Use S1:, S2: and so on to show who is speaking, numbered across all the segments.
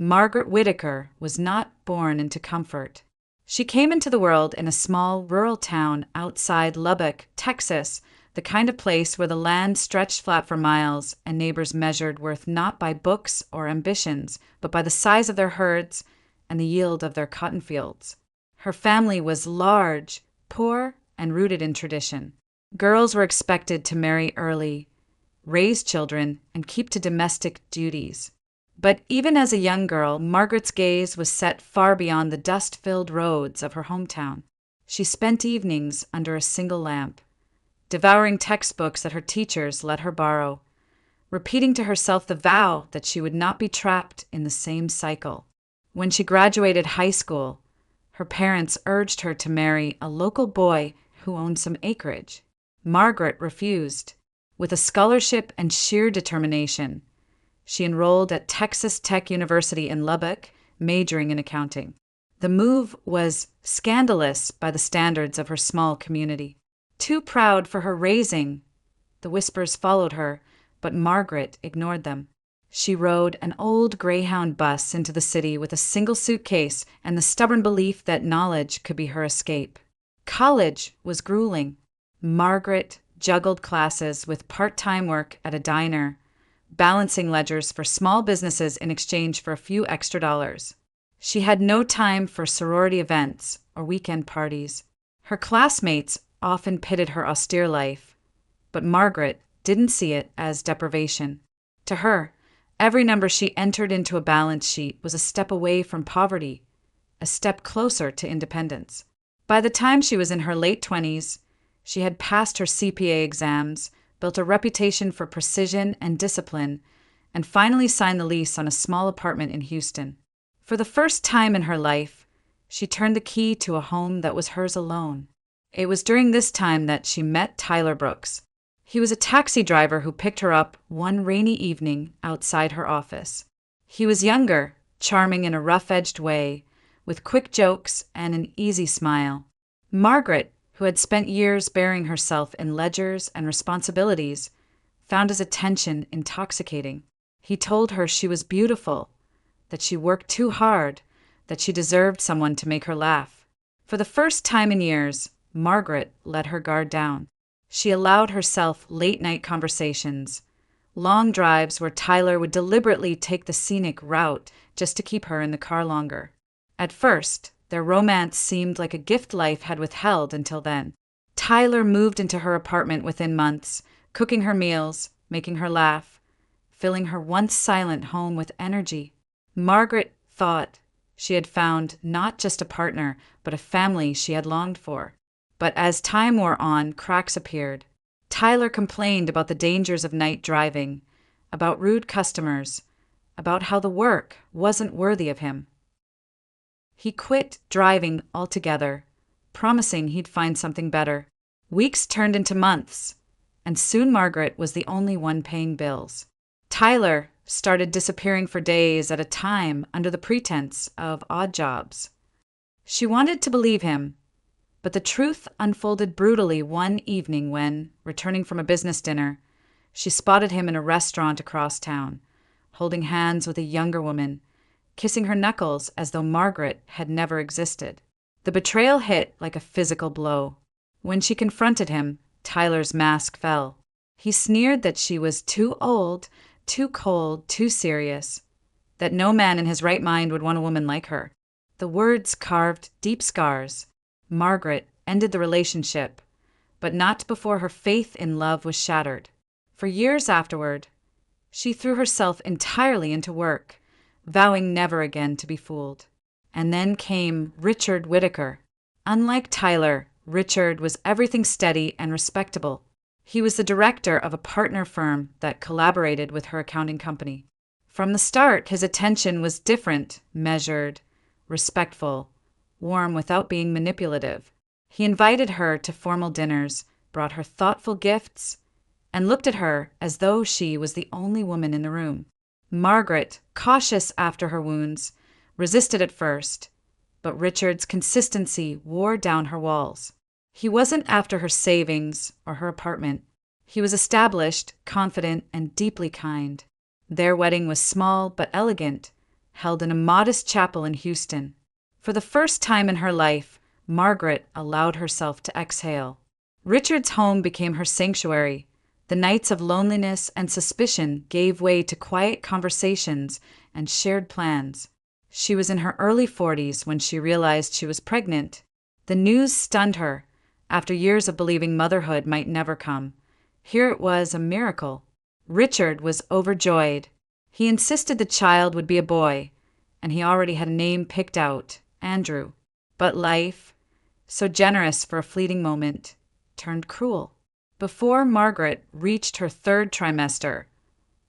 S1: Margaret Whittaker was not born into comfort. She came into the world in a small rural town outside Lubbock, Texas, the kind of place where the land stretched flat for miles and neighbors measured worth not by books or ambitions, but by the size of their herds and the yield of their cotton fields. Her family was large, poor, and rooted in tradition. Girls were expected to marry early, raise children, and keep to domestic duties. But even as a young girl, Margaret's gaze was set far beyond the dust-filled roads of her hometown. She spent evenings under a single lamp, devouring textbooks that her teachers let her borrow, repeating to herself the vow that she would not be trapped in the same cycle. When she graduated high school, her parents urged her to marry a local boy who owned some acreage. Margaret refused. With a scholarship and sheer determination, she enrolled at Texas Tech University in Lubbock, majoring in accounting. The move was scandalous by the standards of her small community. Too proud for her raising, the whispers followed her, but Margaret ignored them. She rode an old Greyhound bus into the city with a single suitcase and the stubborn belief that knowledge could be her escape. College was grueling. Margaret juggled classes with part-time work at a diner, balancing ledgers for small businesses in exchange for a few extra dollars. She had no time for sorority events or weekend parties. Her classmates often pitted her austere life, but Margaret didn't see it as deprivation. To her, every number she entered into a balance sheet was a step away from poverty, a step closer to independence. By the time she was in her late 20s, she had passed her CPA exams, built a reputation for precision and discipline, and finally signed the lease on a small apartment in Houston. For the first time in her life, she turned the key to a home that was hers alone. It was during this time that she met Tyler Brooks. He was a taxi driver who picked her up one rainy evening outside her office. He was younger, charming in a rough-edged way, with quick jokes and an easy smile. Margaret, who had spent years burying herself in ledgers and responsibilities, found his attention intoxicating. He told her she was beautiful, that she worked too hard, that she deserved someone to make her laugh. For the first time in years, Margaret let her guard down. She allowed herself late-night conversations, long drives where Tyler would deliberately take the scenic route just to keep her in the car longer. At first, their romance seemed like a gift life had withheld until then. Tyler moved into her apartment within months, cooking her meals, making her laugh, filling her once silent home with energy. Margaret thought she had found not just a partner, but a family she had longed for. But as time wore on, cracks appeared. Tyler complained about the dangers of night driving, about rude customers, about how the work wasn't worthy of him. He quit driving altogether, promising he'd find something better. Weeks turned into months, and soon Margaret was the only one paying bills. Tyler started disappearing for days at a time under the pretense of odd jobs. She wanted to believe him, but the truth unfolded brutally one evening when, returning from a business dinner, she spotted him in a restaurant across town, holding hands with a younger woman, kissing her knuckles as though Margaret had never existed. The betrayal hit like a physical blow. When she confronted him, Tyler's mask fell. He sneered that she was too old, too cold, too serious, that no man in his right mind would want a woman like her. The words carved deep scars. Margaret ended the relationship, but not before her faith in love was shattered. For years afterward, she threw herself entirely into work, vowing never again to be fooled. And then came Richard Whittaker. Unlike Tyler, Richard was everything steady and respectable. He was the director of a partner firm that collaborated with her accounting company. From the start, his attention was different, measured, respectful, warm without being manipulative. He invited her to formal dinners, brought her thoughtful gifts, and looked at her as though she was the only woman in the room. Margaret, cautious after her wounds, resisted at first, but Richard's consistency wore down her walls. He wasn't after her savings or her apartment. He was established, confident, and deeply kind. Their wedding was small but elegant, held in a modest chapel in Houston. For the first time in her life, Margaret allowed herself to exhale. Richard's home became her sanctuary. The nights of loneliness and suspicion gave way to quiet conversations and shared plans. She was in her early 40s when she realized she was pregnant. The news stunned her. After years of believing motherhood might never come, here it was, a miracle. Richard was overjoyed. He insisted the child would be a boy, and he already had a name picked out, Andrew. But life, so generous for a fleeting moment, turned cruel. Before Margaret reached her third trimester,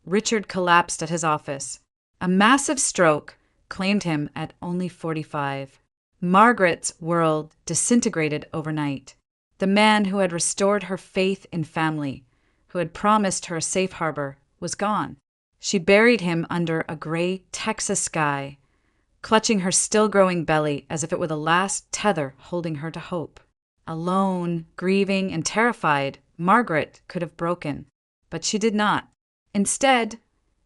S1: Richard collapsed at his office. A massive stroke claimed him at only 45. Margaret's world disintegrated overnight. The man who had restored her faith in family, who had promised her a safe harbor, was gone. She buried him under a gray Texas sky, clutching her still-growing belly as if it were the last tether holding her to hope. Alone, grieving, and terrified, Margaret could have broken, but she did not. Instead,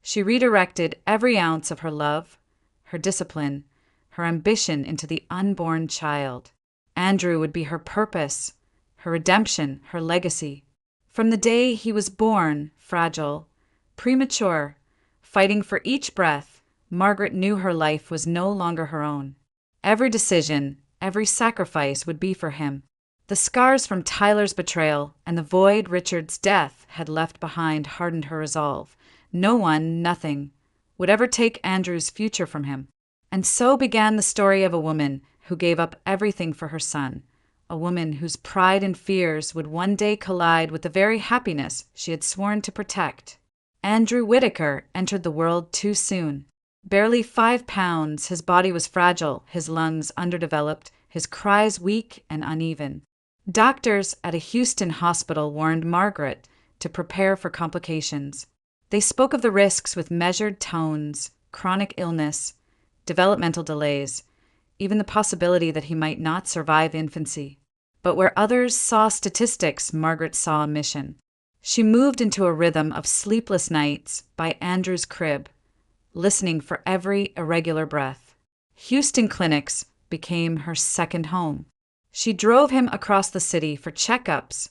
S1: she redirected every ounce of her love, her discipline, her ambition into the unborn child. Andrew would be her purpose, her redemption, her legacy. From the day he was born, fragile, premature, fighting for each breath, Margaret knew her life was no longer her own. Every decision, every sacrifice would be for him. The scars from Tyler's betrayal and the void Richard's death had left behind hardened her resolve. No one, nothing, would ever take Andrew's future from him. And so began the story of a woman who gave up everything for her son, a woman whose pride and fears would one day collide with the very happiness she had sworn to protect. Andrew Whitaker entered the world too soon. Barely 5 pounds, his body was fragile, his lungs underdeveloped, his cries weak and uneven. Doctors at a Houston hospital warned Margaret to prepare for complications. They spoke of the risks with measured tones, chronic illness, developmental delays, even the possibility that he might not survive infancy. But where others saw statistics, Margaret saw a mission. She moved into a rhythm of sleepless nights by Andrew's crib, listening for every irregular breath. Houston clinics became her second home. She drove him across the city for checkups,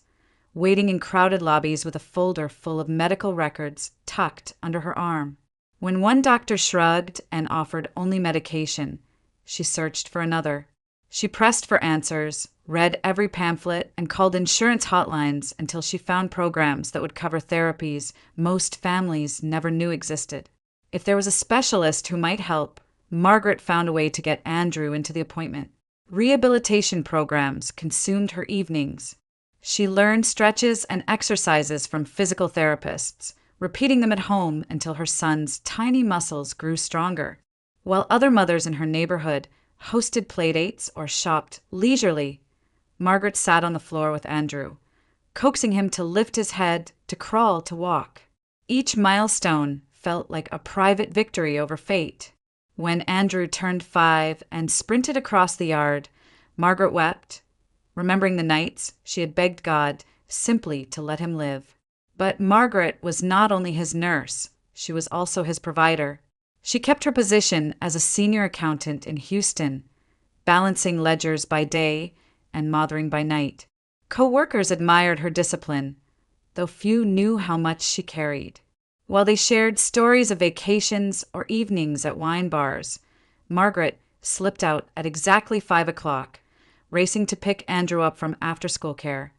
S1: waiting in crowded lobbies with a folder full of medical records tucked under her arm. When one doctor shrugged and offered only medication, she searched for another. She pressed for answers, read every pamphlet, and called insurance hotlines until she found programs that would cover therapies most families never knew existed. If there was a specialist who might help, Margaret found a way to get Andrew into the appointment. Rehabilitation programs consumed her evenings. She learned stretches and exercises from physical therapists, repeating them at home until her son's tiny muscles grew stronger. While other mothers in her neighborhood hosted playdates or shopped leisurely, Margaret sat on the floor with Andrew, coaxing him to lift his head, to crawl, to walk. Each milestone felt like a private victory over fate. When Andrew turned 5 and sprinted across the yard, Margaret wept, remembering the nights she had begged God simply to let him live. But Margaret was not only his nurse, she was also his provider. She kept her position as a senior accountant in Houston, balancing ledgers by day and mothering by night. Co-workers admired her discipline, though few knew how much she carried. While they shared stories of vacations or evenings at wine bars, Margaret slipped out at exactly 5 o'clock, racing to pick Andrew up from after-school care,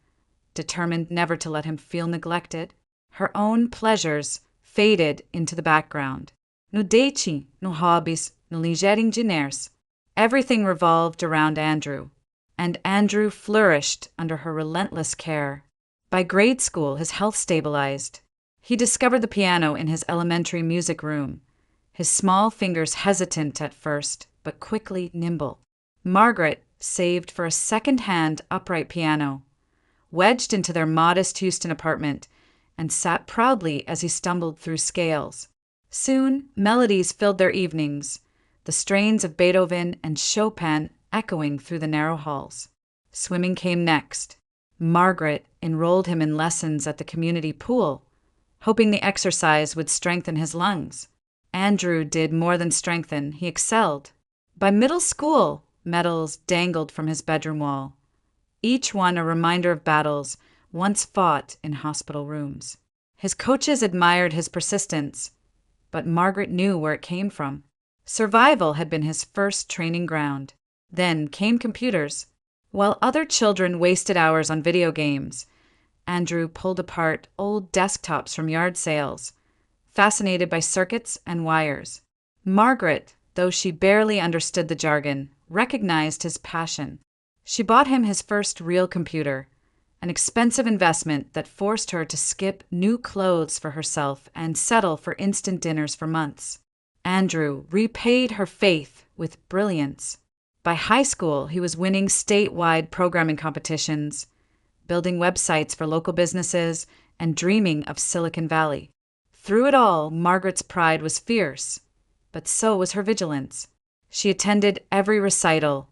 S1: determined never to let him feel neglected. Her own pleasures faded into the background. No dating, no hobbies, no ligeirinho dinners. Everything revolved around Andrew, and Andrew flourished under her relentless care. By grade school, his health stabilized. He discovered the piano in his elementary music room, his small fingers hesitant at first, but quickly nimble. Margaret saved for a second-hand upright piano, wedged into their modest Houston apartment, and sat proudly as he stumbled through scales. Soon, melodies filled their evenings, the strains of Beethoven and Chopin echoing through the narrow halls. Swimming came next. Margaret enrolled him in lessons at the community pool, hoping the exercise would strengthen his lungs. Andrew did more than strengthen, he excelled. By middle school, medals dangled from his bedroom wall, each one a reminder of battles once fought in hospital rooms. His coaches admired his persistence, but Margaret knew where it came from. Survival had been his first training ground. Then came computers. While other children wasted hours on video games, Andrew pulled apart old desktops from yard sales, fascinated by circuits and wires. Margaret, though she barely understood the jargon, recognized his passion. She bought him his first real computer, an expensive investment that forced her to skip new clothes for herself and settle for instant dinners for months. Andrew repaid her faith with brilliance. By high school, he was winning statewide programming competitions, building websites for local businesses, and dreaming of Silicon Valley. Through it all, Margaret's pride was fierce, but so was her vigilance. She attended every recital,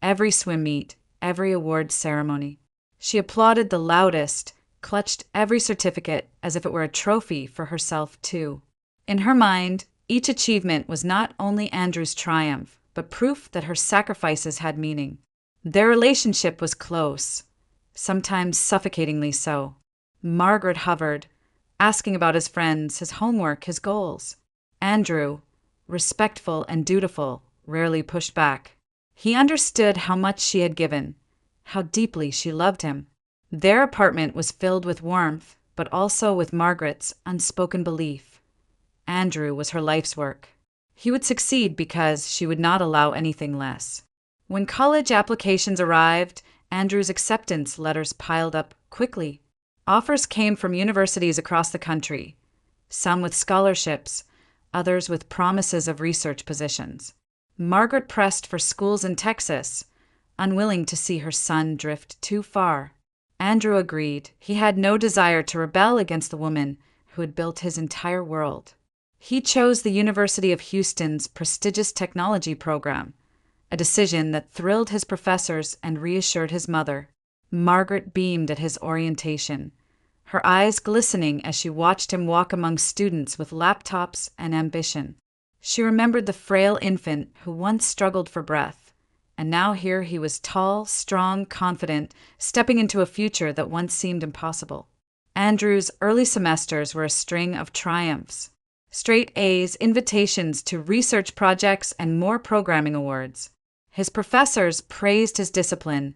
S1: every swim meet, every award ceremony. She applauded the loudest, clutched every certificate as if it were a trophy for herself, too. In her mind, each achievement was not only Andrew's triumph, but proof that her sacrifices had meaning. Their relationship was close, sometimes suffocatingly so. Margaret hovered, asking about his friends, his homework, his goals. Andrew, respectful and dutiful, rarely pushed back. He understood how much she had given, how deeply she loved him. Their apartment was filled with warmth, but also with Margaret's unspoken belief. Andrew was her life's work. He would succeed because she would not allow anything less. When college applications arrived, Andrew's acceptance letters piled up quickly. Offers came from universities across the country, some with scholarships, others with promises of research positions. Margaret pressed for schools in Texas, unwilling to see her son drift too far. Andrew agreed. He had no desire to rebel against the woman who had built his entire world. He chose the University of Houston's prestigious technology program, a decision that thrilled his professors and reassured his mother. Margaret beamed at his orientation, her eyes glistening as she watched him walk among students with laptops and ambition. She remembered the frail infant who once struggled for breath, and now here he was tall, strong, confident, stepping into a future that once seemed impossible. Andrew's early semesters were a string of triumphs. Straight A's, invitations to research projects, and more programming awards. His professors praised his discipline,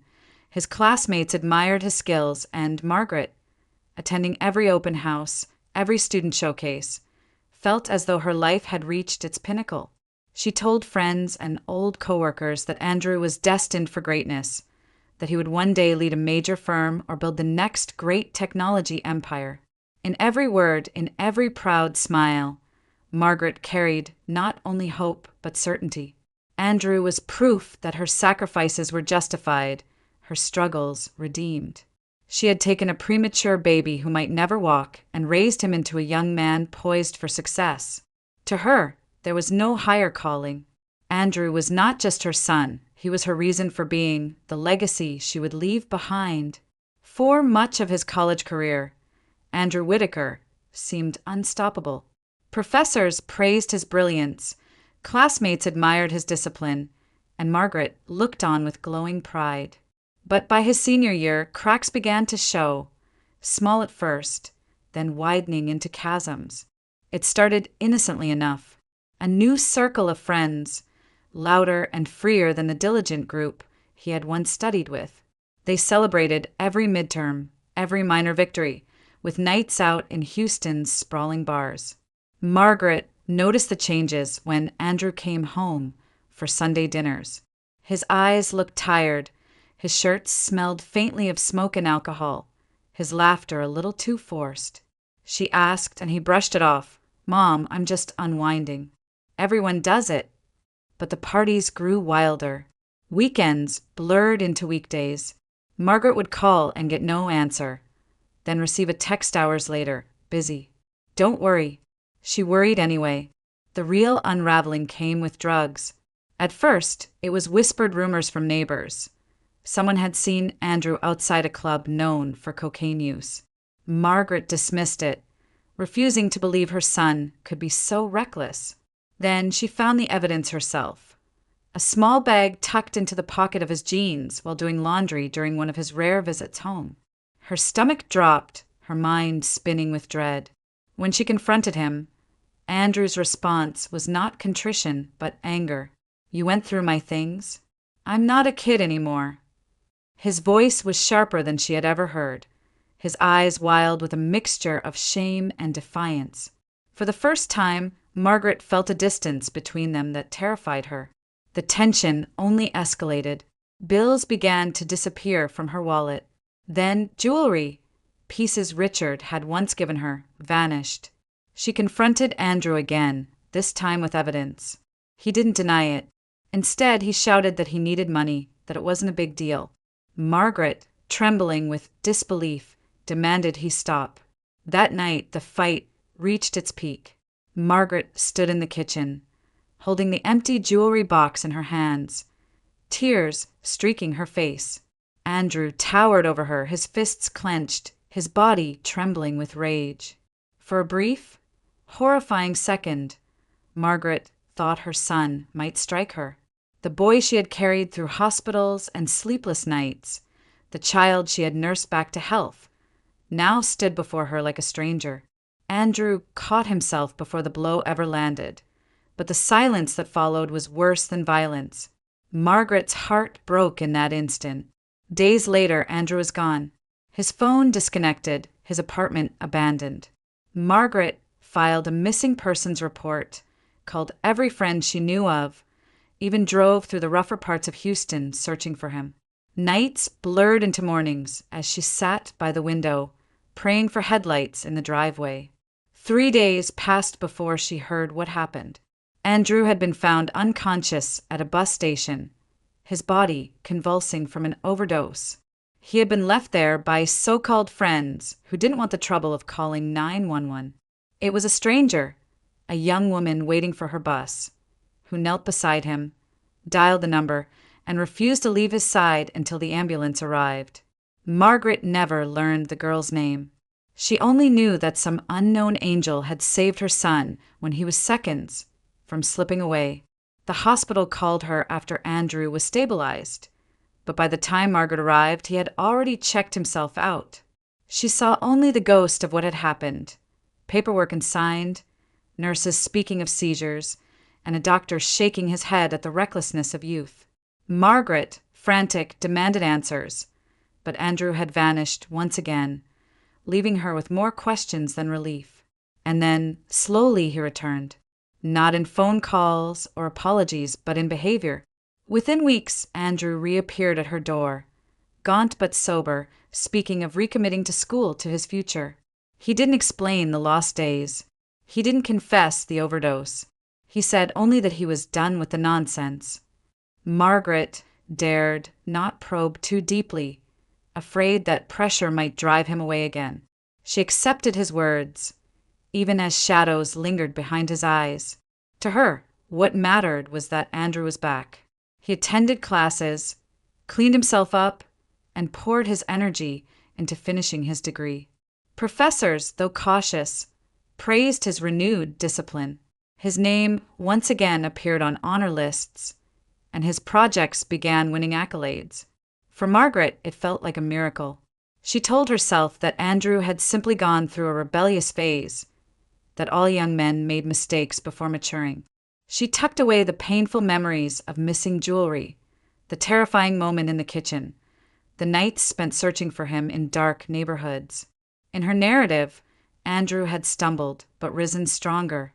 S1: his classmates admired his skills, and Margaret, attending every open house, every student showcase, felt as though her life had reached its pinnacle. She told friends and old coworkers that Andrew was destined for greatness, that he would one day lead a major firm or build the next great technology empire. In every word, in every proud smile, Margaret carried not only hope but certainty. Andrew was proof that her sacrifices were justified, her struggles redeemed. She had taken a premature baby who might never walk and raised him into a young man poised for success. To her, there was no higher calling. Andrew was not just her son, he was her reason for being, the legacy she would leave behind. For much of his college career, Andrew Whitaker seemed unstoppable. Professors praised his brilliance, classmates admired his discipline, and Margaret looked on with glowing pride. But by his senior year, cracks began to show, small at first, then widening into chasms. It started innocently enough. A new circle of friends, louder and freer than the diligent group he had once studied with. They celebrated every midterm, every minor victory, with nights out in Houston's sprawling bars. Margaret noticed the changes when Andrew came home for Sunday dinners. His eyes looked tired, his shirt smelled faintly of smoke and alcohol, his laughter a little too forced. She asked, and he brushed it off. "Mom, I'm just unwinding." Everyone does it. But the parties grew wilder. Weekends blurred into weekdays. Margaret would call and get no answer, then receive a text hours later, busy. Don't worry. She worried anyway. The real unraveling came with drugs. At first, it was whispered rumors from neighbors. Someone had seen Andrew outside a club known for cocaine use. Margaret dismissed it, refusing to believe her son could be so reckless. Then she found the evidence herself. A small bag tucked into the pocket of his jeans while doing laundry during one of his rare visits home. Her stomach dropped, her mind spinning with dread. When she confronted him, Andrew's response was not contrition, but anger. "You went through my things? I'm not a kid anymore." His voice was sharper than she had ever heard, his eyes wild with a mixture of shame and defiance. For the first time, Margaret felt a distance between them that terrified her. The tension only escalated. Bills began to disappear from her wallet. Then jewelry, pieces Richard had once given her, vanished. She confronted Andrew again, this time with evidence. He didn't deny it. Instead, he shouted that he needed money, that it wasn't a big deal. Margaret, trembling with disbelief, demanded he stop. That night, the fight reached its peak. Margaret stood in the kitchen, holding the empty jewelry box in her hands, tears streaking her face. Andrew towered over her, his fists clenched, his body trembling with rage. For a brief, horrifying second, Margaret thought her son might strike her. The boy she had carried through hospitals and sleepless nights, the child she had nursed back to health, now stood before her like a stranger. Andrew caught himself before the blow ever landed, but the silence that followed was worse than violence. Margaret's heart broke in that instant. Days later, Andrew was gone. His phone disconnected, his apartment abandoned. Margaret filed a missing persons report, called every friend she knew of, even drove through the rougher parts of Houston searching for him. Nights blurred into mornings as she sat by the window, praying for headlights in the driveway. 3 days passed before she heard what happened. Andrew had been found unconscious at a bus station, his body convulsing from an overdose. He had been left there by so-called friends who didn't want the trouble of calling 911. It was a stranger, a young woman waiting for her bus, who knelt beside him, dialed the number, and refused to leave his side until the ambulance arrived. Margaret never learned the girl's name. She only knew that some unknown angel had saved her son when he was seconds from slipping away. The hospital called her after Andrew was stabilized, but by the time Margaret arrived, he had already checked himself out. She saw only the ghost of what had happened. Paperwork unsigned, nurses speaking of seizures, and a doctor shaking his head at the recklessness of youth. Margaret, frantic, demanded answers, but Andrew had vanished once again, leaving her with more questions than relief. And then, slowly, he returned, not in phone calls or apologies, but in behavior. Within weeks, Andrew reappeared at her door, gaunt but sober, speaking of recommitting to school to his future. He didn't explain the lost days. He didn't confess the overdose. He said only that he was done with the nonsense. Margaret dared not probe too deeply, afraid that pressure might drive him away again. She accepted his words, even as shadows lingered behind his eyes. To her, what mattered was that Andrew was back. He attended classes, cleaned himself up, and poured his energy into finishing his degree. Professors, though cautious, praised his renewed discipline. His name once again appeared on honor lists, and his projects began winning accolades. For Margaret, it felt like a miracle. She told herself that Andrew had simply gone through a rebellious phase, that all young men made mistakes before maturing. She tucked away the painful memories of missing jewelry, the terrifying moment in the kitchen, the nights spent searching for him in dark neighborhoods. In her narrative, Andrew had stumbled but risen stronger,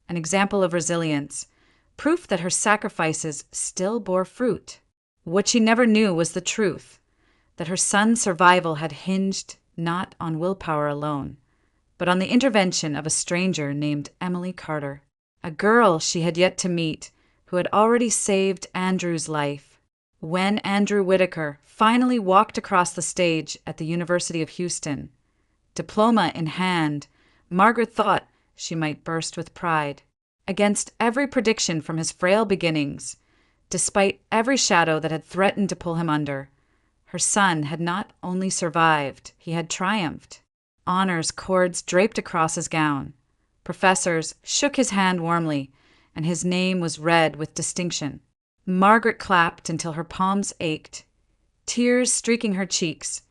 S1: an example of resilience, proof that her sacrifices still bore fruit. What she never knew was the truth, that her son's survival had hinged not on willpower alone, but on the intervention of a stranger named Emily Carter, a girl she had yet to meet who had already saved Andrew's life. When Andrew Whitaker finally walked across the stage at the University of Houston, diploma in hand, Margaret thought she might burst with pride. Against every prediction from his frail beginnings, despite every shadow that had threatened to pull him under, her son had not only survived, he had triumphed. Honors cords draped across his gown. Professors shook his hand warmly, and his name was read with distinction. Margaret clapped until her palms ached, tears streaking her cheeks,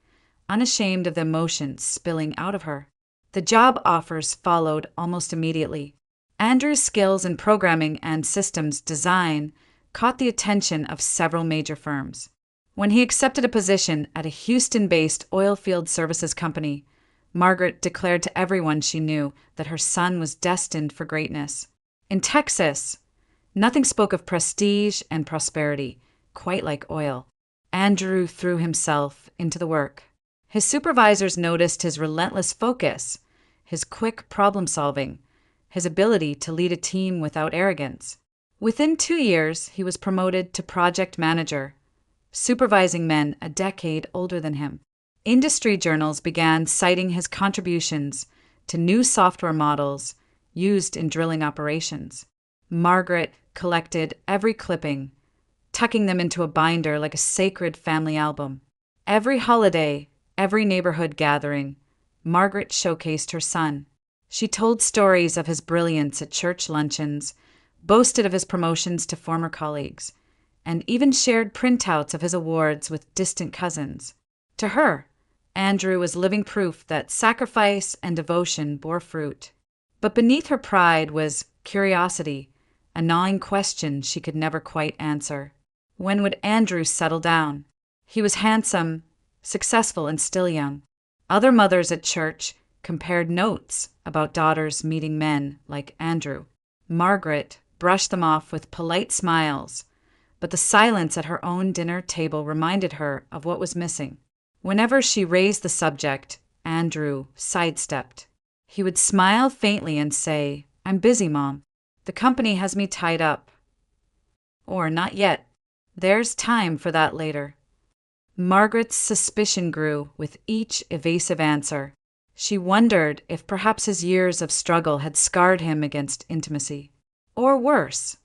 S1: unashamed of the emotions spilling out of her. The job offers followed almost immediately. Andrew's skills in programming and systems design caught the attention of several major firms. When he accepted a position at a Houston-based oilfield services company, Margaret declared to everyone she knew that her son was destined for greatness. In Texas, nothing spoke of prestige and prosperity quite like oil. Andrew threw himself into the work. His supervisors noticed his relentless focus, his quick problem-solving, his ability to lead a team without arrogance. Within 2 years, he was promoted to project manager, supervising men a decade older than him. Industry journals began citing his contributions to new software models used in drilling operations. Margaret collected every clipping, tucking them into a binder like a sacred family album. Every holiday, every neighborhood gathering, Margaret showcased her son. She told stories of his brilliance at church luncheons, boasted of his promotions to former colleagues, and even shared printouts of his awards with distant cousins. To her, Andrew was living proof that sacrifice and devotion bore fruit. But beneath her pride was curiosity, a gnawing question she could never quite answer. When would Andrew settle down? He was handsome, successful, and still young. Other mothers at church compared notes about daughters meeting men like Andrew. Margaret brushed them off with polite smiles, but the silence at her own dinner table reminded her of what was missing. Whenever she raised the subject, Andrew sidestepped. He would smile faintly and say, "I'm busy, Mom. The company has me tied up." Or, "Not yet. There's time for that later." Margaret's suspicion grew with each evasive answer. She wondered if perhaps his years of struggle had scarred him against intimacy. Or worse,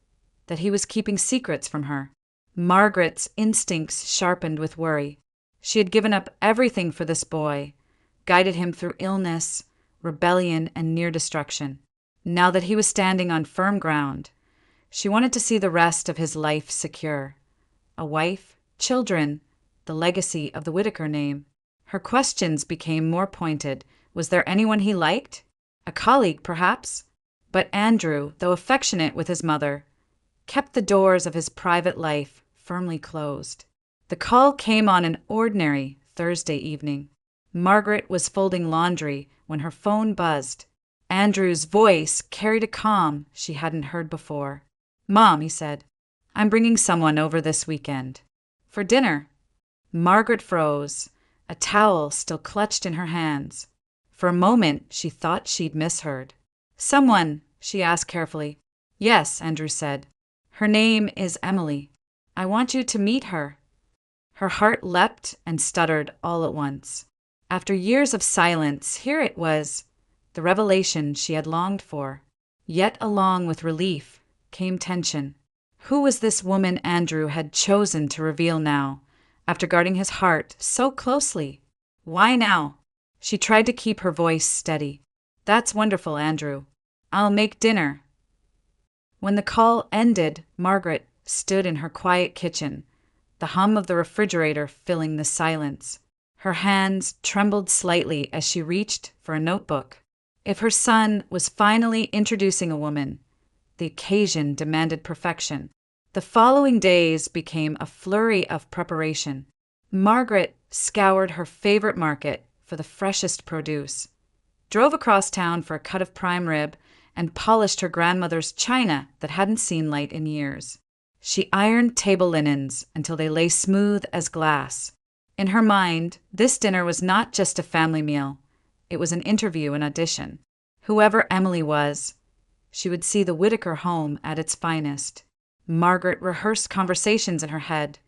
S1: that he was keeping secrets from her. Margaret's instincts sharpened with worry. She had given up everything for this boy, guided him through illness, rebellion, and near destruction. Now that he was standing on firm ground, she wanted to see the rest of his life secure. A wife, children, the legacy of the Whitaker name. Her questions became more pointed. Was there anyone he liked? A colleague, perhaps? But Andrew, though affectionate with his mother, kept the doors of his private life firmly closed. The call came on an ordinary Thursday evening. Margaret was folding laundry when her phone buzzed. Andrew's voice carried a calm she hadn't heard before. "Mom," he said, "I'm bringing someone over this weekend." "For dinner?" Margaret froze, a towel still clutched in her hands. For a moment, she thought she'd misheard. "Someone?" she asked carefully. "Yes," Andrew said. "Her name is Emily. I want you to meet her." Her heart leapt and stuttered all at once. After years of silence, here it was, the revelation she had longed for. Yet along with relief came tension. Who was this woman Andrew had chosen to reveal now, after guarding his heart so closely? Why now? She tried to keep her voice steady. "That's wonderful, Andrew. I'll make dinner." When the call ended, Margaret stood in her quiet kitchen, the hum of the refrigerator filling the silence. Her hands trembled slightly as she reached for a notebook. If her son was finally introducing a woman, the occasion demanded perfection. The following days became a flurry of preparation. Margaret scoured her favorite market for the freshest produce, drove across town for a cut of prime rib, and polished her grandmother's china that hadn't seen light in years. She ironed table linens until they lay smooth as glass. In her mind, this dinner was not just a family meal. It was an interview, an audition. Whoever Emily was, she would see the Whitaker home at its finest. Margaret rehearsed conversations in her head.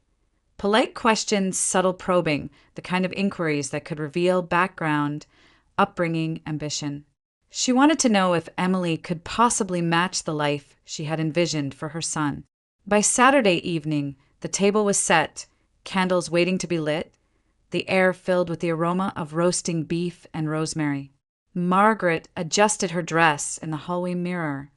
S1: Polite questions, subtle probing, the kind of inquiries that could reveal background, upbringing, ambition. She wanted to know if Emily could possibly match the life she had envisioned for her son. By Saturday evening, the table was set, candles waiting to be lit, the air filled with the aroma of roasting beef and rosemary. Margaret adjusted her dress in the hallway mirror,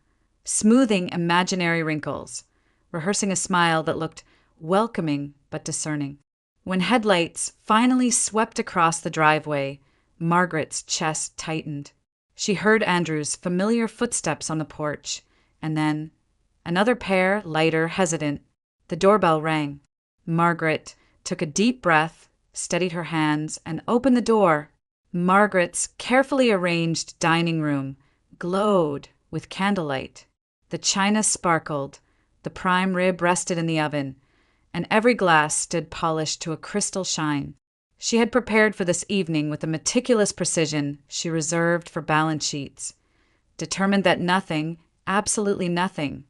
S1: smoothing imaginary wrinkles, rehearsing a smile that looked welcoming but discerning. When headlights finally swept across the driveway, Margaret's chest tightened. She heard Andrew's familiar footsteps on the porch, and then another pair, lighter, hesitant. The doorbell rang. Margaret took a deep breath, steadied her hands, and opened the door. Margaret's carefully arranged dining room glowed with candlelight. The china sparkled, the prime rib rested in the oven, and every glass stood polished to a crystal shine. She had prepared for this evening with the meticulous precision she reserved for balance sheets, determined that nothing, absolutely nothing,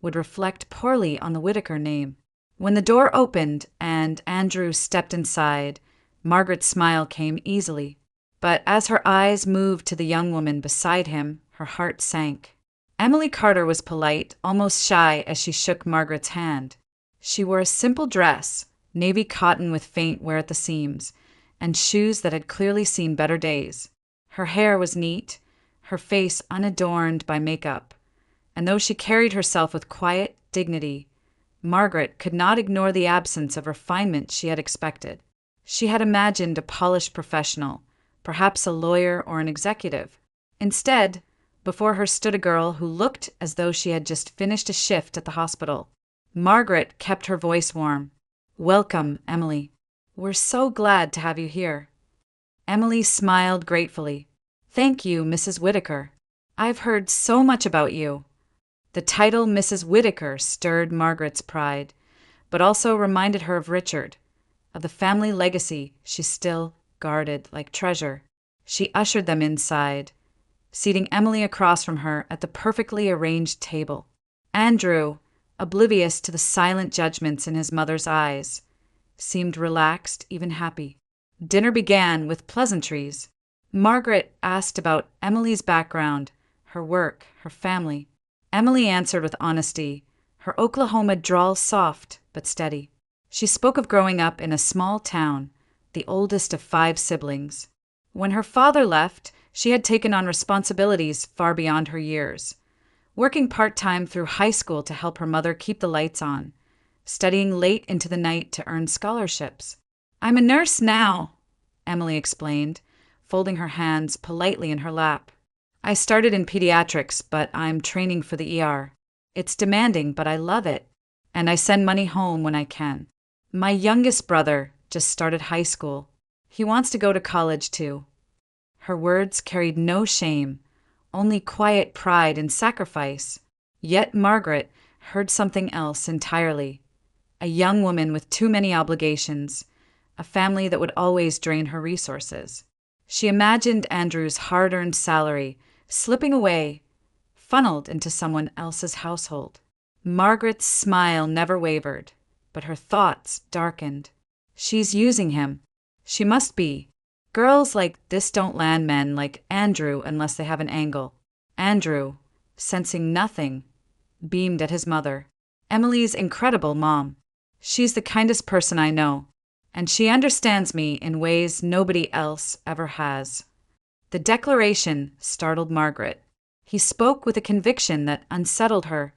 S1: would reflect poorly on the Whittaker name. When the door opened and Andrew stepped inside, Margaret's smile came easily. But as her eyes moved to the young woman beside him, her heart sank. Emily Carter was polite, almost shy, as she shook Margaret's hand. She wore a simple dress, navy cotton with faint wear at the seams, and shoes that had clearly seen better days. Her hair was neat, her face unadorned by makeup, and though she carried herself with quiet dignity, Margaret could not ignore the absence of refinement she had expected. She had imagined a polished professional, perhaps a lawyer or an executive. Instead, before her stood a girl who looked as though she had just finished a shift at the hospital. Margaret kept her voice warm. "Welcome, Emily. We're so glad to have you here." Emily smiled gratefully. "Thank you, Mrs. Whittaker. I've heard so much about you." The title Mrs. Whittaker stirred Margaret's pride, but also reminded her of Richard, of the family legacy she still guarded like treasure. She ushered them inside, seating Emily across from her at the perfectly arranged table. Andrew, oblivious to the silent judgments in his mother's eyes, seemed relaxed, even happy. Dinner began with pleasantries. Margaret asked about Emily's background, her work, her family. Emily answered with honesty, her Oklahoma drawl soft but steady. She spoke of growing up in a small town, the oldest of 5 siblings. When her father left, she had taken on responsibilities far beyond her years, working part-time through high school to help her mother keep the lights on, studying late into the night to earn scholarships. "I'm a nurse now," Emily explained, folding her hands politely in her lap. "I started in pediatrics, but I'm training for the ER. It's demanding, but I love it, and I send money home when I can. My youngest brother just started high school. He wants to go to college too." Her words carried no shame, only quiet pride and sacrifice. Yet Margaret heard something else entirely. A young woman with too many obligations, a family that would always drain her resources. She imagined Andrew's hard-earned salary slipping away, funneled into someone else's household. Margaret's smile never wavered, but her thoughts darkened. She's using him. She must be. Girls like this don't land men like Andrew unless they have an angle. Andrew, sensing nothing, beamed at his mother. "Emily's incredible, Mom. She's the kindest person I know, and she understands me in ways nobody else ever has." The declaration startled Margaret. He spoke with a conviction that unsettled her,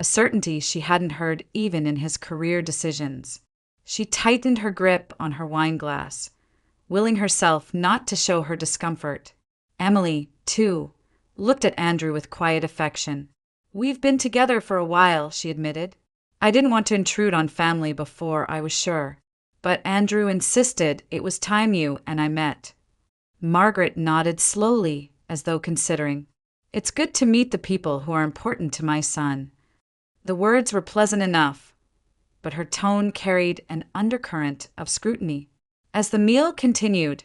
S1: a certainty she hadn't heard even in his career decisions. She tightened her grip on her wine glass, willing herself not to show her discomfort. Emily, too, looked at Andrew with quiet affection. "We've been together for a while," she admitted. "I didn't want to intrude on family before I was sure, but Andrew insisted it was time you and I met." Margaret nodded slowly, as though considering. "It's good to meet the people who are important to my son." The words were pleasant enough, but her tone carried an undercurrent of scrutiny. As the meal continued,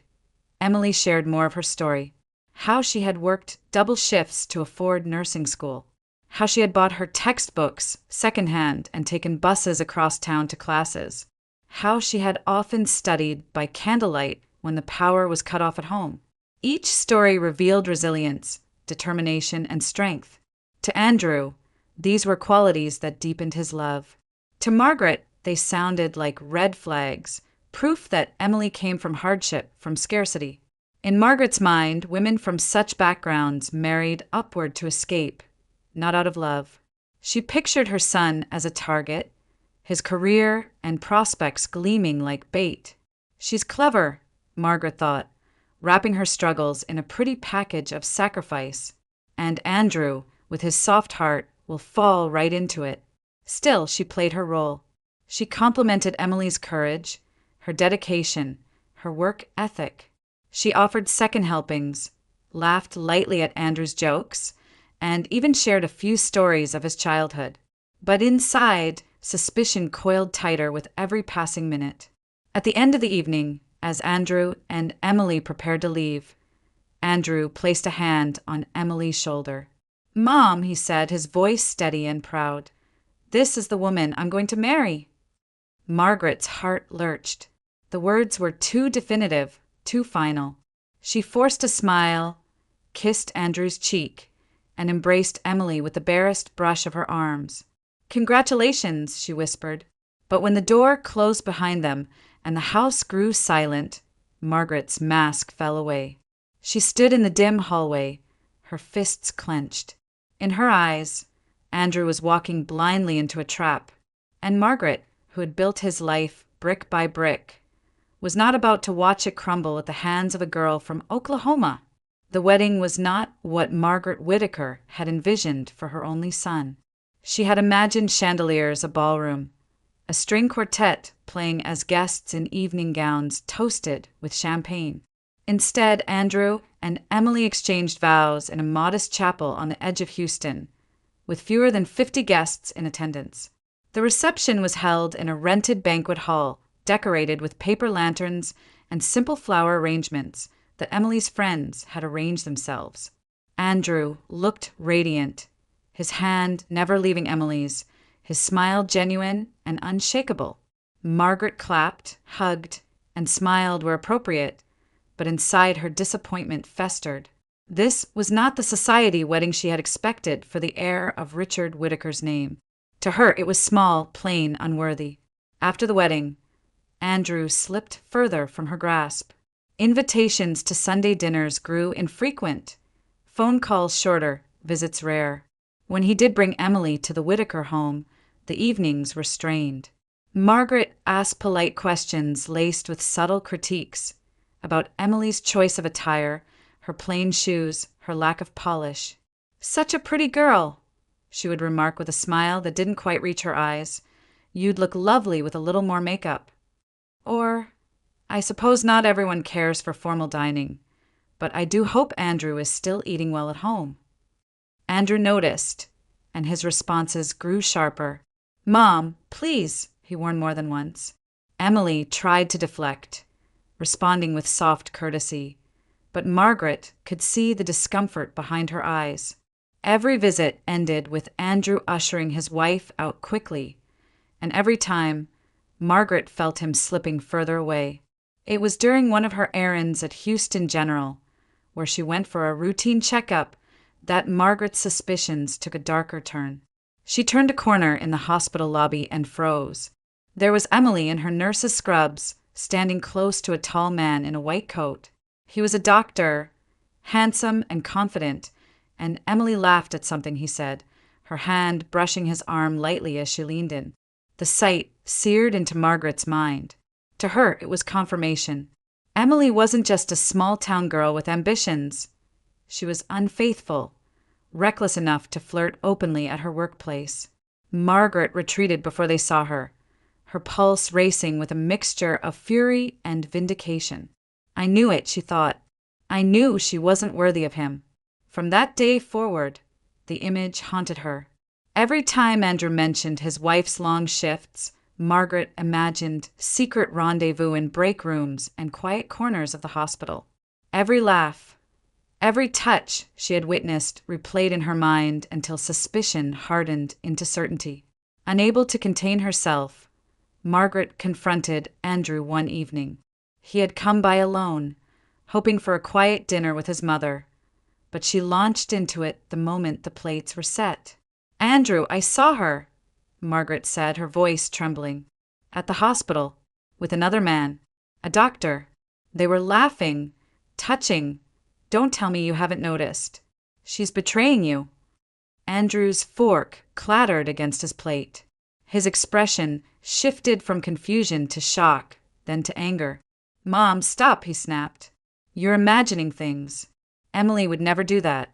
S1: Emily shared more of her story. How she had worked double shifts to afford nursing school. How she had bought her textbooks secondhand and taken buses across town to classes. How she had often studied by candlelight when the power was cut off at home. Each story revealed resilience, determination, and strength. To Andrew, these were qualities that deepened his love. To Margaret, they sounded like red flags, proof that Emily came from hardship, from scarcity. In Margaret's mind, women from such backgrounds married upward to escape, not out of love. She pictured her son as a target, his career and prospects gleaming like bait. She's clever, Margaret thought, wrapping her struggles in a pretty package of sacrifice. And Andrew, with his soft heart, will fall right into it. Still, she played her role. She complimented Emily's courage, her dedication, her work ethic. She offered second helpings, laughed lightly at Andrew's jokes, and even shared a few stories of his childhood. But inside, suspicion coiled tighter with every passing minute. At the end of the evening, as Andrew and Emily prepared to leave, Andrew placed a hand on Emily's shoulder. "Mom," he said, his voice steady and proud, "this is the woman I'm going to marry." Margaret's heart lurched. The words were too definitive, too final. She forced a smile, kissed Andrew's cheek, and embraced Emily with the barest brush of her arms. "Congratulations," she whispered. But when the door closed behind them and the house grew silent, Margaret's mask fell away. She stood in the dim hallway, her fists clenched. In her eyes, Andrew was walking blindly into a trap, and Margaret, who had built his life brick by brick, was not about to watch it crumble at the hands of a girl from Oklahoma. The wedding was not what Margaret Whittaker had envisioned for her only son. She had imagined chandeliers, a ballroom, a string quartet playing as guests in evening gowns toasted with champagne. Instead, Andrew and Emily exchanged vows in a modest chapel on the edge of Houston, with fewer than 50 guests in attendance. The reception was held in a rented banquet hall, decorated with paper lanterns and simple flower arrangements that Emily's friends had arranged themselves. Andrew looked radiant, his hand never leaving Emily's, his smile genuine and unshakable. Margaret clapped, hugged, and smiled where appropriate, but inside her disappointment festered. This was not the society wedding she had expected for the heir of Richard Whittaker's name. To her, it was small, plain, unworthy. After the wedding, Andrew slipped further from her grasp. Invitations to Sunday dinners grew infrequent, phone calls shorter, visits rare. When he did bring Emily to the Whittaker home, the evenings were strained. Margaret asked polite questions laced with subtle critiques about Emily's choice of attire, her plain shoes, her lack of polish. "Such a pretty girl," she would remark with a smile that didn't quite reach her eyes. "You'd look lovely with a little more makeup." Or, "I suppose not everyone cares for formal dining, but I do hope Andrew is still eating well at home." Andrew noticed, and his responses grew sharper. "Mom, please," he warned more than once. Emily tried to deflect, responding with soft courtesy, but Margaret could see the discomfort behind her eyes. Every visit ended with Andrew ushering his wife out quickly, and every time, Margaret felt him slipping further away. It was during one of her errands at Houston General, where she went for a routine checkup, that Margaret's suspicions took a darker turn. She turned a corner in the hospital lobby and froze. There was Emily in her nurse's scrubs, standing close to a tall man in a white coat. He was a doctor, handsome and confident, and Emily laughed at something he said, her hand brushing his arm lightly as she leaned in. The sight seared into Margaret's mind. To her, it was confirmation. Emily wasn't just a small-town girl with ambitions. She was unfaithful, reckless enough to flirt openly at her workplace. Margaret retreated before they saw her, her pulse racing with a mixture of fury and vindication. "I knew it," she thought. "I knew she wasn't worthy of him." From that day forward, the image haunted her. Every time Andrew mentioned his wife's long shifts, Margaret imagined secret rendezvous in break rooms and quiet corners of the hospital. Every laugh, every touch she had witnessed replayed in her mind until suspicion hardened into certainty. Unable to contain herself, Margaret confronted Andrew one evening. He had come by alone, hoping for a quiet dinner with his mother, but she launched into it the moment the plates were set. "Andrew, I saw her," Margaret said, her voice trembling. "At the hospital, with another man, a doctor. They were laughing, touching. Don't tell me you haven't noticed. She's betraying you." Andrew's fork clattered against his plate. His expression shifted from confusion to shock, then to anger. "Mom, stop," he snapped. "You're imagining things. Emily would never do that."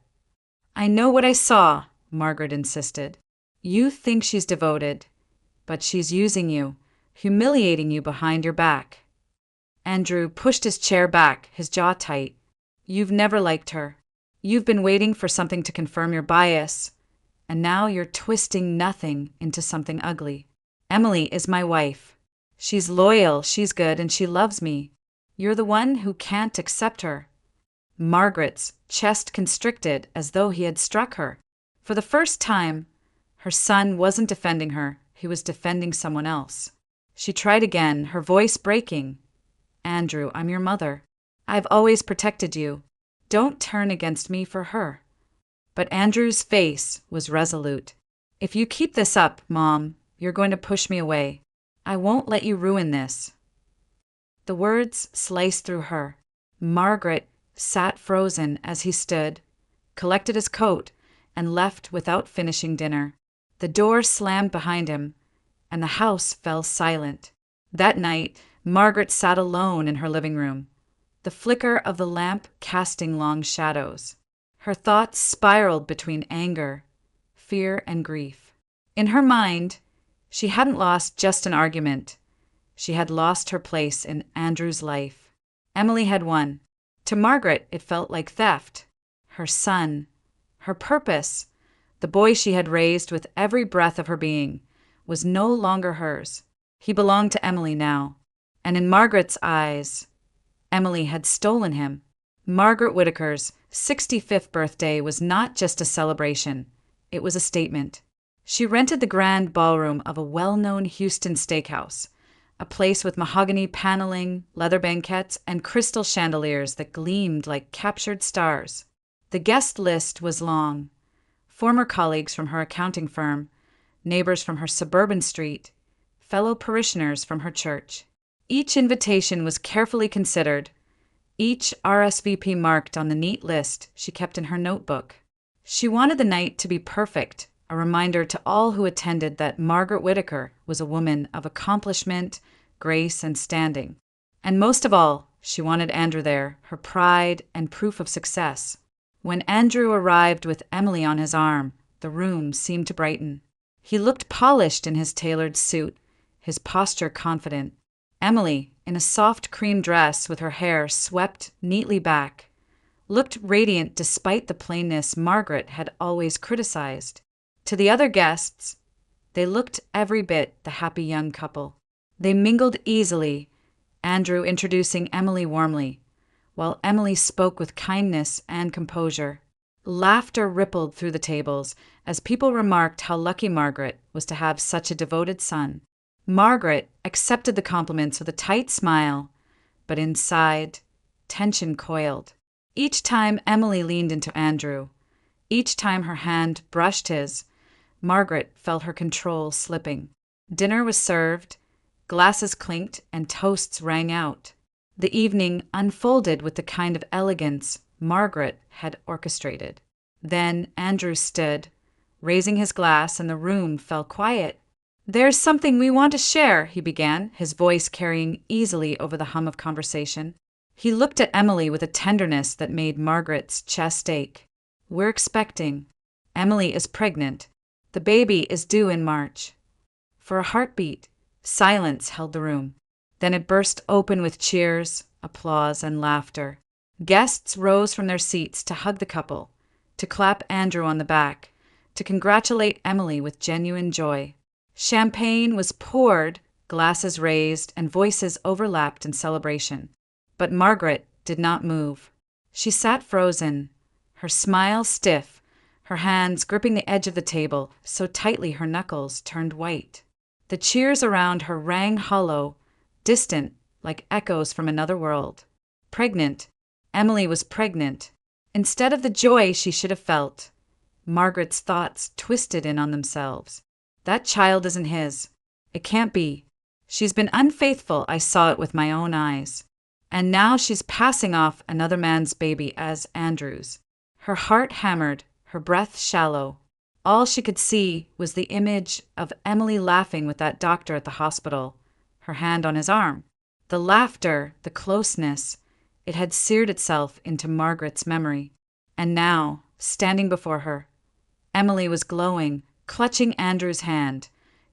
S1: "I know what I saw," Margaret insisted. "You think she's devoted, but she's using you, humiliating you behind your back." Andrew pushed his chair back, his jaw tight. "You've never liked her. You've been waiting for something to confirm your bias, and now you're twisting nothing into something ugly. Emily is my wife. She's loyal, she's good, and she loves me. You're the one who can't accept her." Margaret's chest constricted as though he had struck her. For the first time, her son wasn't defending her, he was defending someone else. She tried again, her voice breaking. "Andrew, I'm your mother. I've always protected you. Don't turn against me for her." But Andrew's face was resolute. "If you keep this up, Mom, you're going to push me away. I won't let you ruin this." The words sliced through her. Margaret sat frozen as he stood, collected his coat, and left without finishing dinner. The door slammed behind him, and the house fell silent. That night, Margaret sat alone in her living room, the flicker of the lamp casting long shadows. Her thoughts spiraled between anger, fear, and grief. In her mind, she hadn't lost just an argument. She had lost her place in Andrew's life. Emily had won. To Margaret, it felt like theft. Her son, her purpose, the boy she had raised with every breath of her being, was no longer hers. He belonged to Emily now. And in Margaret's eyes, Emily had stolen him. Margaret Whittaker's 65th birthday was not just a celebration, it was a statement. She rented the grand ballroom of a well-known Houston steakhouse, a place with mahogany paneling, leather banquettes, and crystal chandeliers that gleamed like captured stars. The guest list was long. Former colleagues from her accounting firm, neighbors from her suburban street, fellow parishioners from her church. Each invitation was carefully considered, each RSVP marked on the neat list she kept in her notebook. She wanted the night to be perfect, a reminder to all who attended that Margaret Whittaker was a woman of accomplishment, grace, and standing. And most of all, she wanted Andrew there, her pride and proof of success. When Andrew arrived with Emily on his arm, the room seemed to brighten. He looked polished in his tailored suit, his posture confident. Emily, in a soft cream dress with her hair swept neatly back, looked radiant despite the plainness Margaret had always criticized. To the other guests, they looked every bit the happy young couple. They mingled easily, Andrew introducing Emily warmly, while Emily spoke with kindness and composure. Laughter rippled through the tables as people remarked how lucky Margaret was to have such a devoted son. Margaret accepted the compliments with a tight smile, but inside, tension coiled. Each time Emily leaned into Andrew, each time her hand brushed his, Margaret felt her control slipping. Dinner was served, glasses clinked, and toasts rang out. The evening unfolded with the kind of elegance Margaret had orchestrated. Then Andrew stood, raising his glass, and the room fell quiet. "There's something we want to share," he began, his voice carrying easily over the hum of conversation. He looked at Emily with a tenderness that made Margaret's chest ache. "We're expecting. Emily is pregnant. The baby is due in March." For a heartbeat, silence held the room. Then it burst open with cheers, applause, and laughter. Guests rose from their seats to hug the couple, to clap Andrew on the back, to congratulate Emily with genuine joy. Champagne was poured, glasses raised, and voices overlapped in celebration. But Margaret did not move. She sat frozen, her smile stiff, her hands gripping the edge of the table so tightly her knuckles turned white. The cheers around her rang hollow, distant, like echoes from another world. Pregnant. Emily was pregnant. Instead of the joy she should have felt, Margaret's thoughts twisted in on themselves. That child isn't his. It can't be. She's been unfaithful, I saw it with my own eyes. And now she's passing off another man's baby as Andrew's. Her heart hammered, her breath shallow. All she could see was the image of Emily laughing with that doctor at the hospital, her hand on his arm. The laughter, the closeness, it had seared itself into Margaret's memory. And now, standing before her, Emily was glowing, clutching Andrew's hand,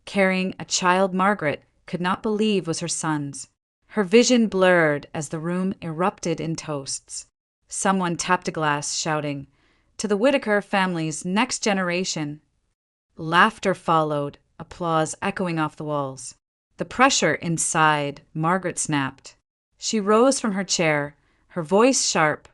S1: carrying a child Margaret could not believe was her son's. Her vision blurred as the room erupted in toasts. Someone tapped a glass, shouting, "To the Whittaker family's next generation." Laughter followed, applause echoing off the walls. The pressure inside Margaret snapped. She rose from her chair, her voice sharp,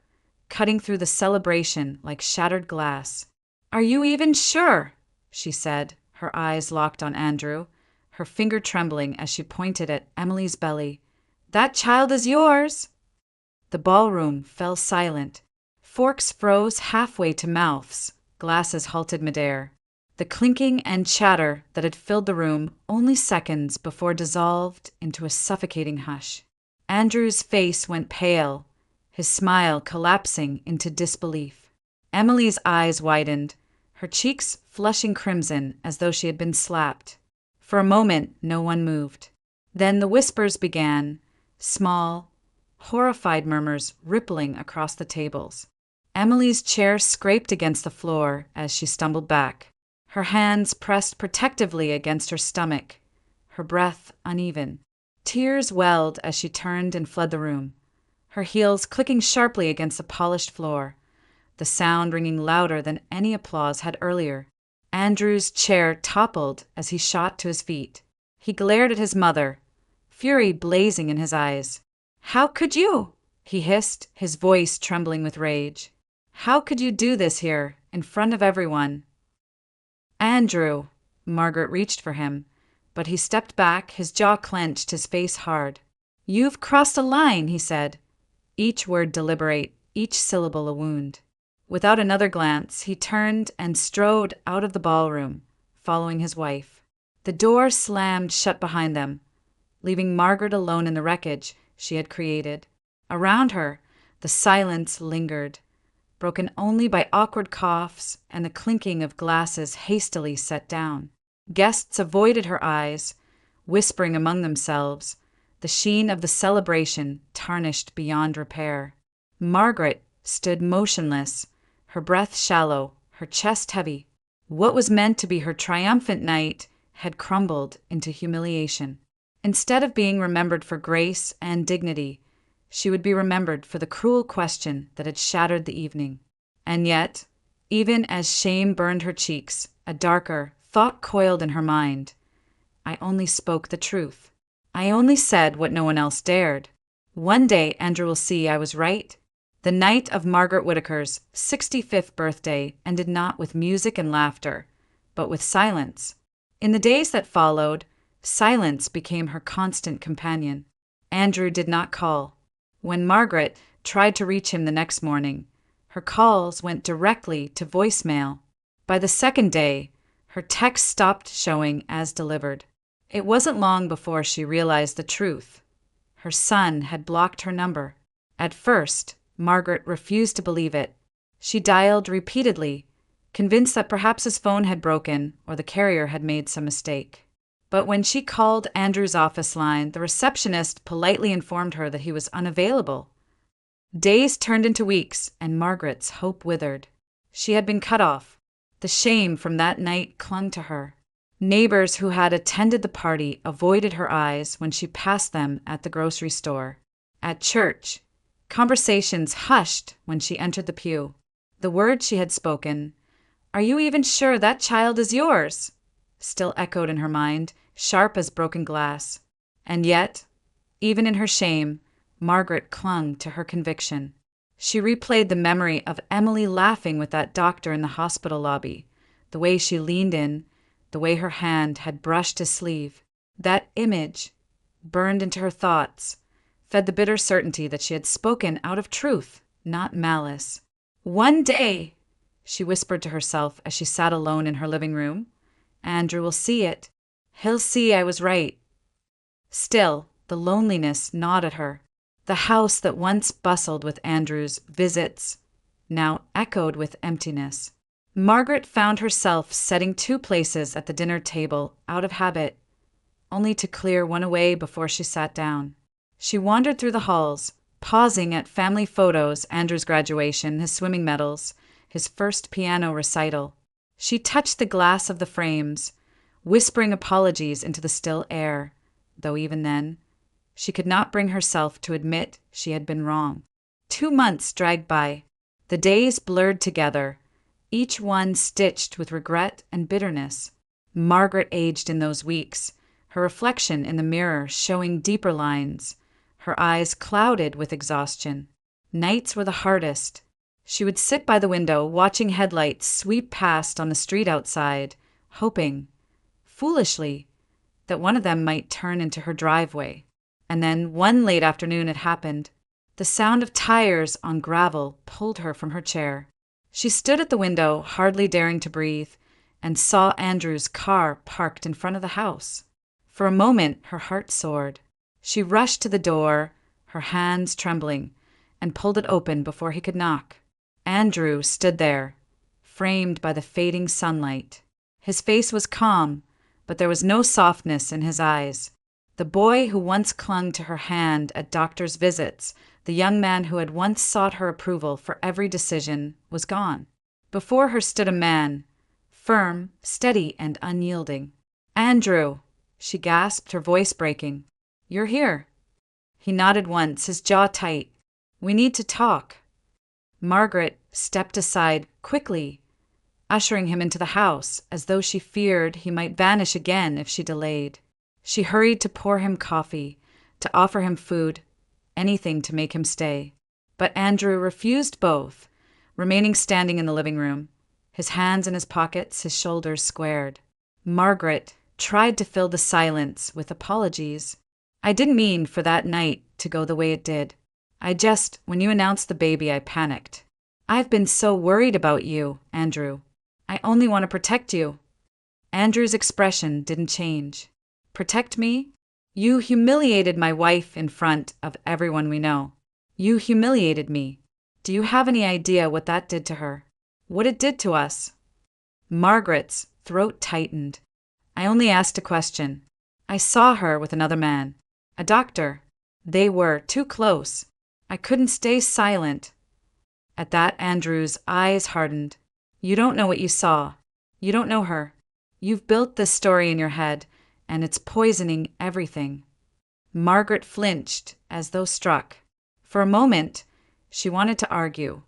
S1: cutting through the celebration like shattered glass. "Are you even sure?" she said, her eyes locked on Andrew, her finger trembling as she pointed at Emily's belly. "That child is yours!" The ballroom fell silent. Forks froze halfway to mouths, glasses halted midair. The clinking and chatter that had filled the room only seconds before dissolved into a suffocating hush. Andrew's face went pale, his smile collapsing into disbelief. Emily's eyes widened, her cheeks flushing crimson as though she had been slapped. For a moment, no one moved. Then the whispers began, small, horrified murmurs rippling across the tables. Emily's chair scraped against the floor as she stumbled back, her hands pressed protectively against her stomach, her breath uneven. Tears welled as she turned and fled the room, her heels clicking sharply against the polished floor, the sound ringing louder than any applause had earlier. Andrew's chair toppled as he shot to his feet. He glared at his mother, fury blazing in his eyes. "How could you?" he hissed, his voice trembling with rage. "How could you do this here, in front of everyone?" "Andrew!" Margaret reached for him, but he stepped back, his jaw clenched, his face hard. "You've crossed a line," he said, each word deliberate, each syllable a wound. Without another glance, he turned and strode out of the ballroom, following his wife. The door slammed shut behind them, leaving Margaret alone in the wreckage she had created. Around her, the silence lingered, broken only by awkward coughs and the clinking of glasses hastily set down. Guests avoided her eyes, whispering among themselves, the sheen of the celebration tarnished beyond repair. Margaret stood motionless, her breath shallow, her chest heavy. What was meant to be her triumphant night had crumbled into humiliation. Instead of being remembered for grace and dignity, she would be remembered for the cruel question that had shattered the evening. And yet, even as shame burned her cheeks, a darker thought coiled in her mind. I only spoke the truth. I only said what no one else dared. One day Andrew will see I was right. The night of Margaret Whittaker's 65th birthday ended not with music and laughter, but with silence. In the days that followed, silence became her constant companion. Andrew did not call. When Margaret tried to reach him the next morning, her calls went directly to voicemail. By the second day, her text stopped showing as delivered. It wasn't long before she realized the truth. Her son had blocked her number. At first, Margaret refused to believe it. She dialed repeatedly, convinced that perhaps his phone had broken or the carrier had made some mistake. But when she called Andrew's office line, the receptionist politely informed her that he was unavailable. Days turned into weeks, and Margaret's hope withered. She had been cut off. The shame from that night clung to her. Neighbors who had attended the party avoided her eyes when she passed them at the grocery store. At church, conversations hushed when she entered the pew. The words she had spoken, "Are you even sure that child is yours?" still echoed in her mind, sharp as broken glass. And yet, even in her shame, Margaret clung to her conviction. She replayed the memory of Emily laughing with that doctor in the hospital lobby, the way she leaned in, the way her hand had brushed his sleeve. That image, burned into her thoughts, fed the bitter certainty that she had spoken out of truth, not malice. "One day," she whispered to herself as she sat alone in her living room, "Andrew will see it. He'll see I was right." Still, the loneliness gnawed at her. The house that once bustled with Andrew's visits now echoed with emptiness. Margaret found herself setting two places at the dinner table out of habit, only to clear one away before she sat down. She wandered through the halls, pausing at family photos, Andrew's graduation, his swimming medals, his first piano recital. She touched the glass of the frames, whispering apologies into the still air, though even then, she could not bring herself to admit she had been wrong. 2 months dragged by. The days blurred together, each one stitched with regret and bitterness. Margaret aged in those weeks, her reflection in the mirror showing deeper lines, her eyes clouded with exhaustion. Nights were the hardest. She would sit by the window, watching headlights sweep past on the street outside, hoping, foolishly, that one of them might turn into her driveway. And then, one late afternoon, it happened. The sound of tires on gravel pulled her from her chair. She stood at the window, hardly daring to breathe, and saw Andrew's car parked in front of the house. For a moment, her heart soared. She rushed to the door, her hands trembling, and pulled it open before he could knock. Andrew stood there, framed by the fading sunlight. His face was calm, but there was no softness in his eyes. The boy who once clung to her hand at doctor's visits, the young man who had once sought her approval for every decision, was gone. Before her stood a man, firm, steady, and unyielding. "Andrew," she gasped, her voice breaking. "You're here." He nodded once, his jaw tight. "We need to talk." Margaret stepped aside quickly, ushering him into the house, as though she feared he might vanish again if she delayed. She hurried to pour him coffee, to offer him food, anything to make him stay. But Andrew refused both, remaining standing in the living room, his hands in his pockets, his shoulders squared. Margaret tried to fill the silence with apologies. "I didn't mean for that night to go the way it did. When you announced the baby, I panicked. I've been so worried about you, Andrew. I only want to protect you." Andrew's expression didn't change. "Protect me? You humiliated my wife in front of everyone we know. You humiliated me. Do you have any idea what that did to her? What it did to us?" Margaret's throat tightened. "I only asked a question. I saw her with another man. A doctor. They were too close. I couldn't stay silent." At that, Andrew's eyes hardened. "You don't know what you saw. You don't know her. You've built this story in your head, and it's poisoning everything." Margaret flinched, as though struck. For a moment, she wanted to argue,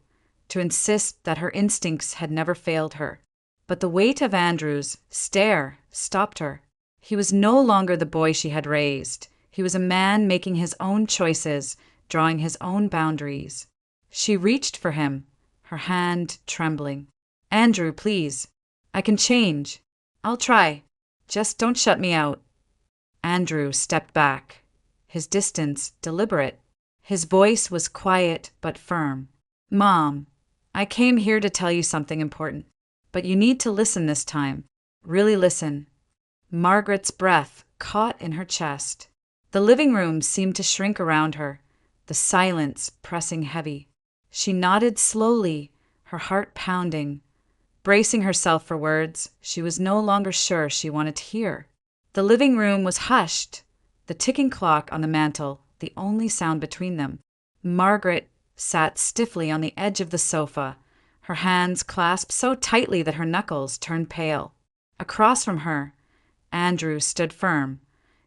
S1: to insist that her instincts had never failed her. But the weight of Andrew's stare stopped her. He was no longer the boy she had raised. He was a man making his own choices, drawing his own boundaries. She reached for him, her hand trembling. "Andrew, please. I can change. I'll try. Just don't shut me out." Andrew stepped back, his distance deliberate. His voice was quiet but firm. "Mom, I came here to tell you something important, but you need to listen this time. Really listen." Margaret's breath caught in her chest. The living room seemed to shrink around her, the silence pressing heavy. She nodded slowly, her heart pounding, bracing herself for words she was no longer sure she wanted to hear. The living room was hushed, the ticking clock on the mantel the only sound between them. Margaret sat stiffly on the edge of the sofa, her hands clasped so tightly that her knuckles turned pale. Across from her, Andrew stood firm,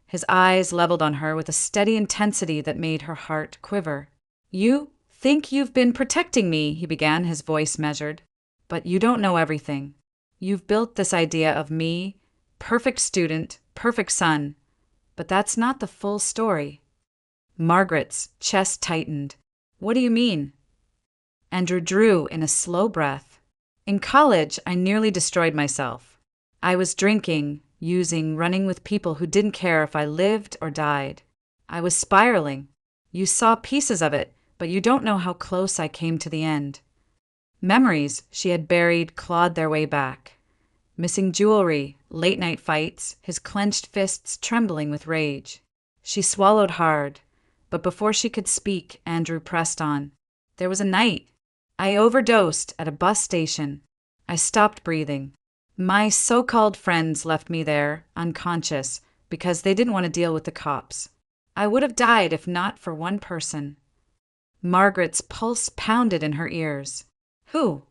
S1: his eyes leveled on her with a steady intensity that made her heart quiver. "You think you've been protecting me," he began, his voice measured. "But you don't know everything. You've built this idea of me, perfect student, perfect son. But that's not the full story." Margaret's chest tightened. "What do you mean?" Andrew drew in a slow breath. "In college, I nearly destroyed myself. I was drinking, using, running with people who didn't care if I lived or died. I was spiraling. You saw pieces of it, but you don't know how close I came to the end." Memories she had buried clawed their way back. Missing jewelry, late-night fights, his clenched fists trembling with rage. She swallowed hard, but before she could speak, Andrew pressed on. "There was a night. I overdosed at a bus station. I stopped breathing. My so-called friends left me there, unconscious, because they didn't want to deal with the cops. I would have died if not for one person. Margaret's pulse pounded in her ears. Who?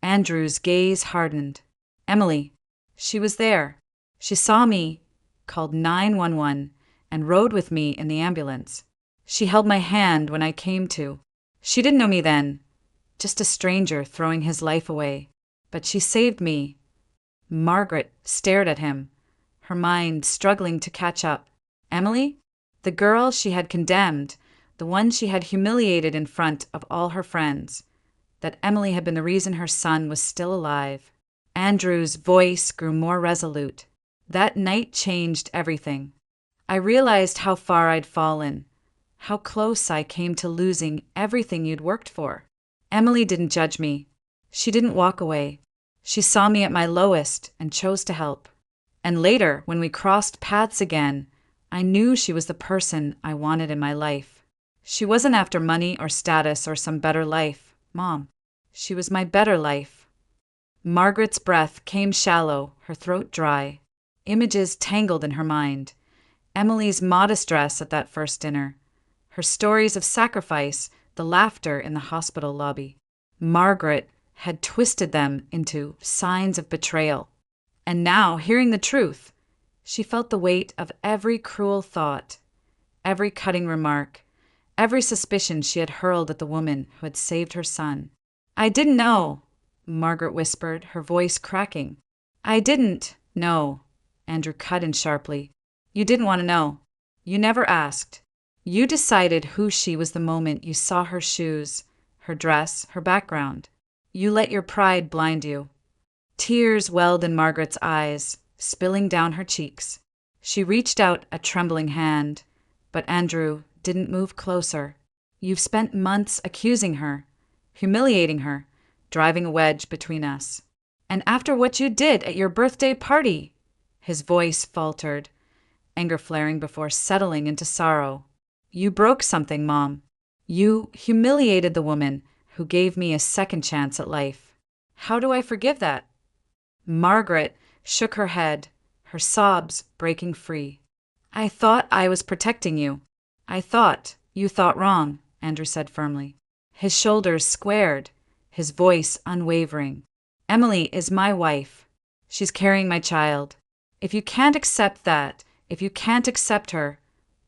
S1: Andrew's gaze hardened. Emily. She was there. She saw me, called 911, and rode with me in the ambulance. She held my hand when I came to. She didn't know me then, just a stranger throwing his life away. But she saved me. Margaret stared at him, her mind struggling to catch up. Emily? The girl she had condemned, the one she had humiliated in front of all her friends. That Emily had been the reason her son was still alive. Andrew's voice grew more resolute. That night changed everything. I realized how far I'd fallen, how close I came to losing everything you'd worked for. Emily didn't judge me. She didn't walk away. She saw me at my lowest and chose to help. And later, when we crossed paths again, I knew she was the person I wanted in my life. She wasn't after money or status or some better life, Mom. She was my better life. Margaret's breath came shallow, her throat dry. Images tangled in her mind. Emily's modest dress at that first dinner. Her stories of sacrifice, the laughter in the hospital lobby. Margaret had twisted them into signs of betrayal. And now, hearing the truth, she felt the weight of every cruel thought, every cutting remark, every suspicion she had hurled at the woman who had saved her son. I didn't know, Margaret whispered, her voice cracking. I didn't know, Andrew cut in sharply. You didn't want to know. You never asked. You decided who she was the moment you saw her shoes, her dress, her background. You let your pride blind you. Tears welled in Margaret's eyes, spilling down her cheeks. She reached out a trembling hand, but Andrew didn't move closer. You've spent months accusing her, humiliating her, driving a wedge between us. And after what you did at your birthday party, his voice faltered, anger flaring before settling into sorrow. You broke something, Mom. You humiliated the woman who gave me a second chance at life. How do I forgive that? Margaret shook her head, her sobs breaking free. I thought I was protecting you. I thought you thought wrong, Andrew said firmly. His shoulders squared, his voice unwavering. Emily is my wife. She's carrying my child. If you can't accept that, if you can't accept her,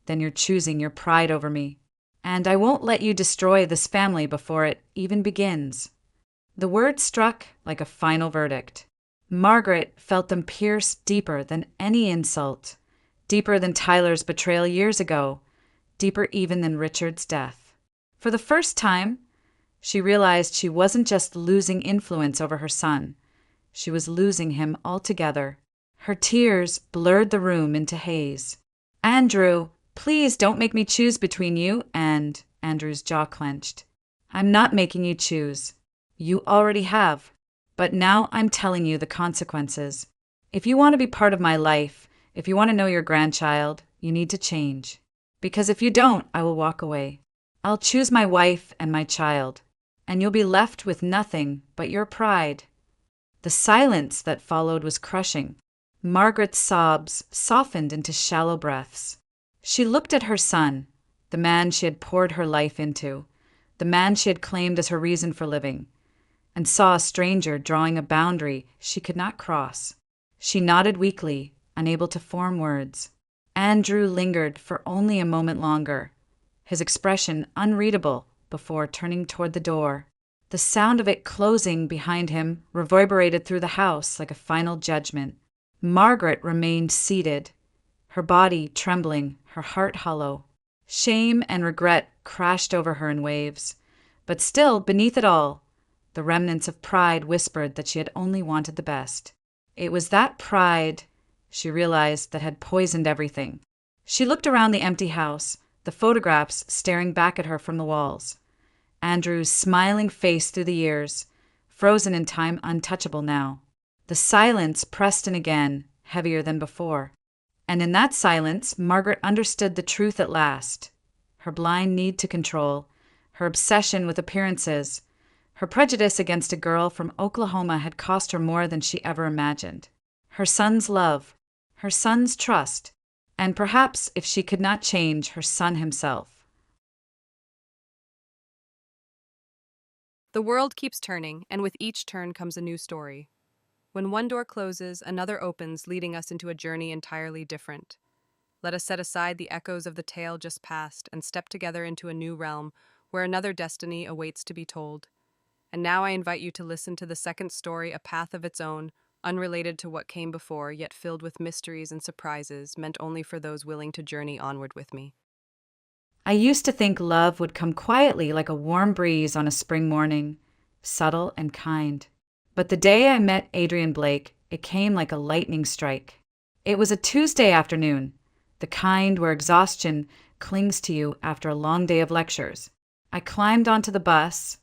S1: then you're choosing your pride over me. And I won't let you destroy this family before it even begins. The words struck like a final verdict. Margaret felt them pierce deeper than any insult, deeper than Tyler's betrayal years ago, deeper even than Richard's death. For the first time, she realized she wasn't just losing influence over her son. She was losing him altogether. Her tears blurred the room into haze. Andrew, please don't make me choose between you and... Andrew's jaw clenched. I'm not making you choose. You already have. But now I'm telling you the consequences. If you want to be part of my life, if you want to know your grandchild, you need to change. Because if you don't, I will walk away. I'll choose my wife and my child, and you'll be left with nothing but your pride. The silence that followed was crushing. Margaret's sobs softened into shallow breaths. She looked at her son, the man she had poured her life into, the man she had claimed as her reason for living, and saw a stranger drawing a boundary she could not cross. She nodded weakly, unable to form words. Andrew lingered for only a moment longer, his expression unreadable before turning toward the door. The sound of it closing behind him reverberated through the house like a final judgment. Margaret remained seated, her body trembling, her heart hollow. Shame and regret crashed over her in waves. But still, beneath it all, the remnants of pride whispered that she had only wanted the best. It was that pride, she realized, that had poisoned everything. She looked around the empty house, the photographs staring back at her from the walls. Andrew's smiling face through the years, frozen in time, untouchable now. The silence pressed in again, heavier than before. And in that silence, Margaret understood the truth at last. Her blind need to control, her obsession with appearances, Her prejudice against a girl from Oklahoma had cost her more than she ever imagined. Her son's love, her son's trust, and perhaps, if she could not change, her son himself.
S2: The world keeps turning, and with each turn comes a new story. When one door closes, another opens, leading us into a journey entirely different. Let us set aside the echoes of the tale just past and step together into a new realm where another destiny awaits to be told. And now I invite you to listen to the second story, a path of its own, unrelated to what came before, yet filled with mysteries and surprises meant only for those willing to journey onward with me.
S1: I used to think love would come quietly like a warm breeze on a spring morning, subtle and kind. But the day I met Adrian Blake, it came like a lightning strike. It was a Tuesday afternoon, the kind where exhaustion clings to you after a long day of lectures. I climbed onto the bus,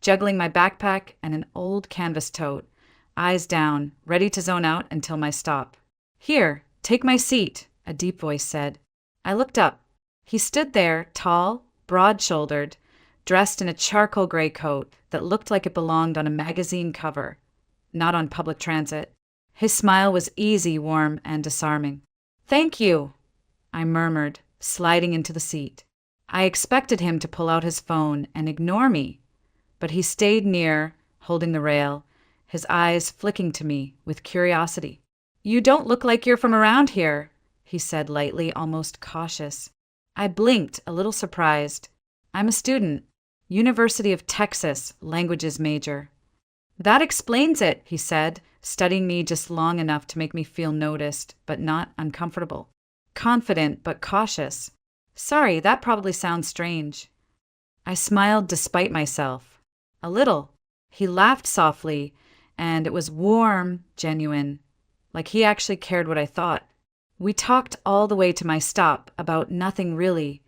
S1: juggling my backpack and an old canvas tote, eyes down, ready to zone out until my stop. "Here, take my seat," a deep voice said. I looked up. He stood there, tall, broad-shouldered, dressed in a charcoal gray coat that looked like it belonged on a magazine cover, not on public transit. His smile was easy, warm, and disarming. "Thank you," I murmured, sliding into the seat. I expected him to pull out his phone and ignore me, but he stayed near, holding the rail, his eyes flicking to me with curiosity. "You don't look like you're from around here," he said lightly, almost cautious. I blinked, a little surprised. "I'm a student, University of Texas, languages major." "That explains it," he said, studying me just long enough to make me feel noticed, but not uncomfortable. Confident, but cautious. "Sorry, that probably sounds strange." I smiled despite myself. A little. He laughed softly, and it was warm, genuine, like he actually cared what I thought. We talked all the way to my stop about nothing really.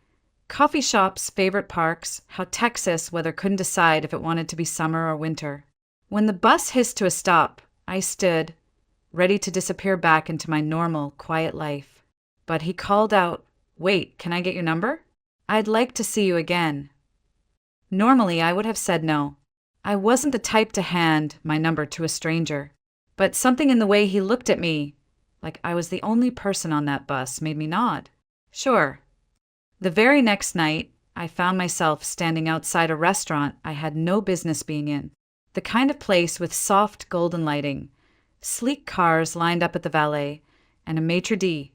S1: Coffee shops, favorite parks, how Texas weather couldn't decide if it wanted to be summer or winter. When the bus hissed to a stop, I stood, ready to disappear back into my normal, quiet life. But he called out, "Wait, can I get your number? I'd like to see you again." Normally, I would have said no. I wasn't the type to hand my number to a stranger. But something in the way he looked at me, like I was the only person on that bus, made me nod. Sure. The very next night, I found myself standing outside a restaurant I had no business being in. The kind of place with soft golden lighting, sleek cars lined up at the valet, and a maitre d'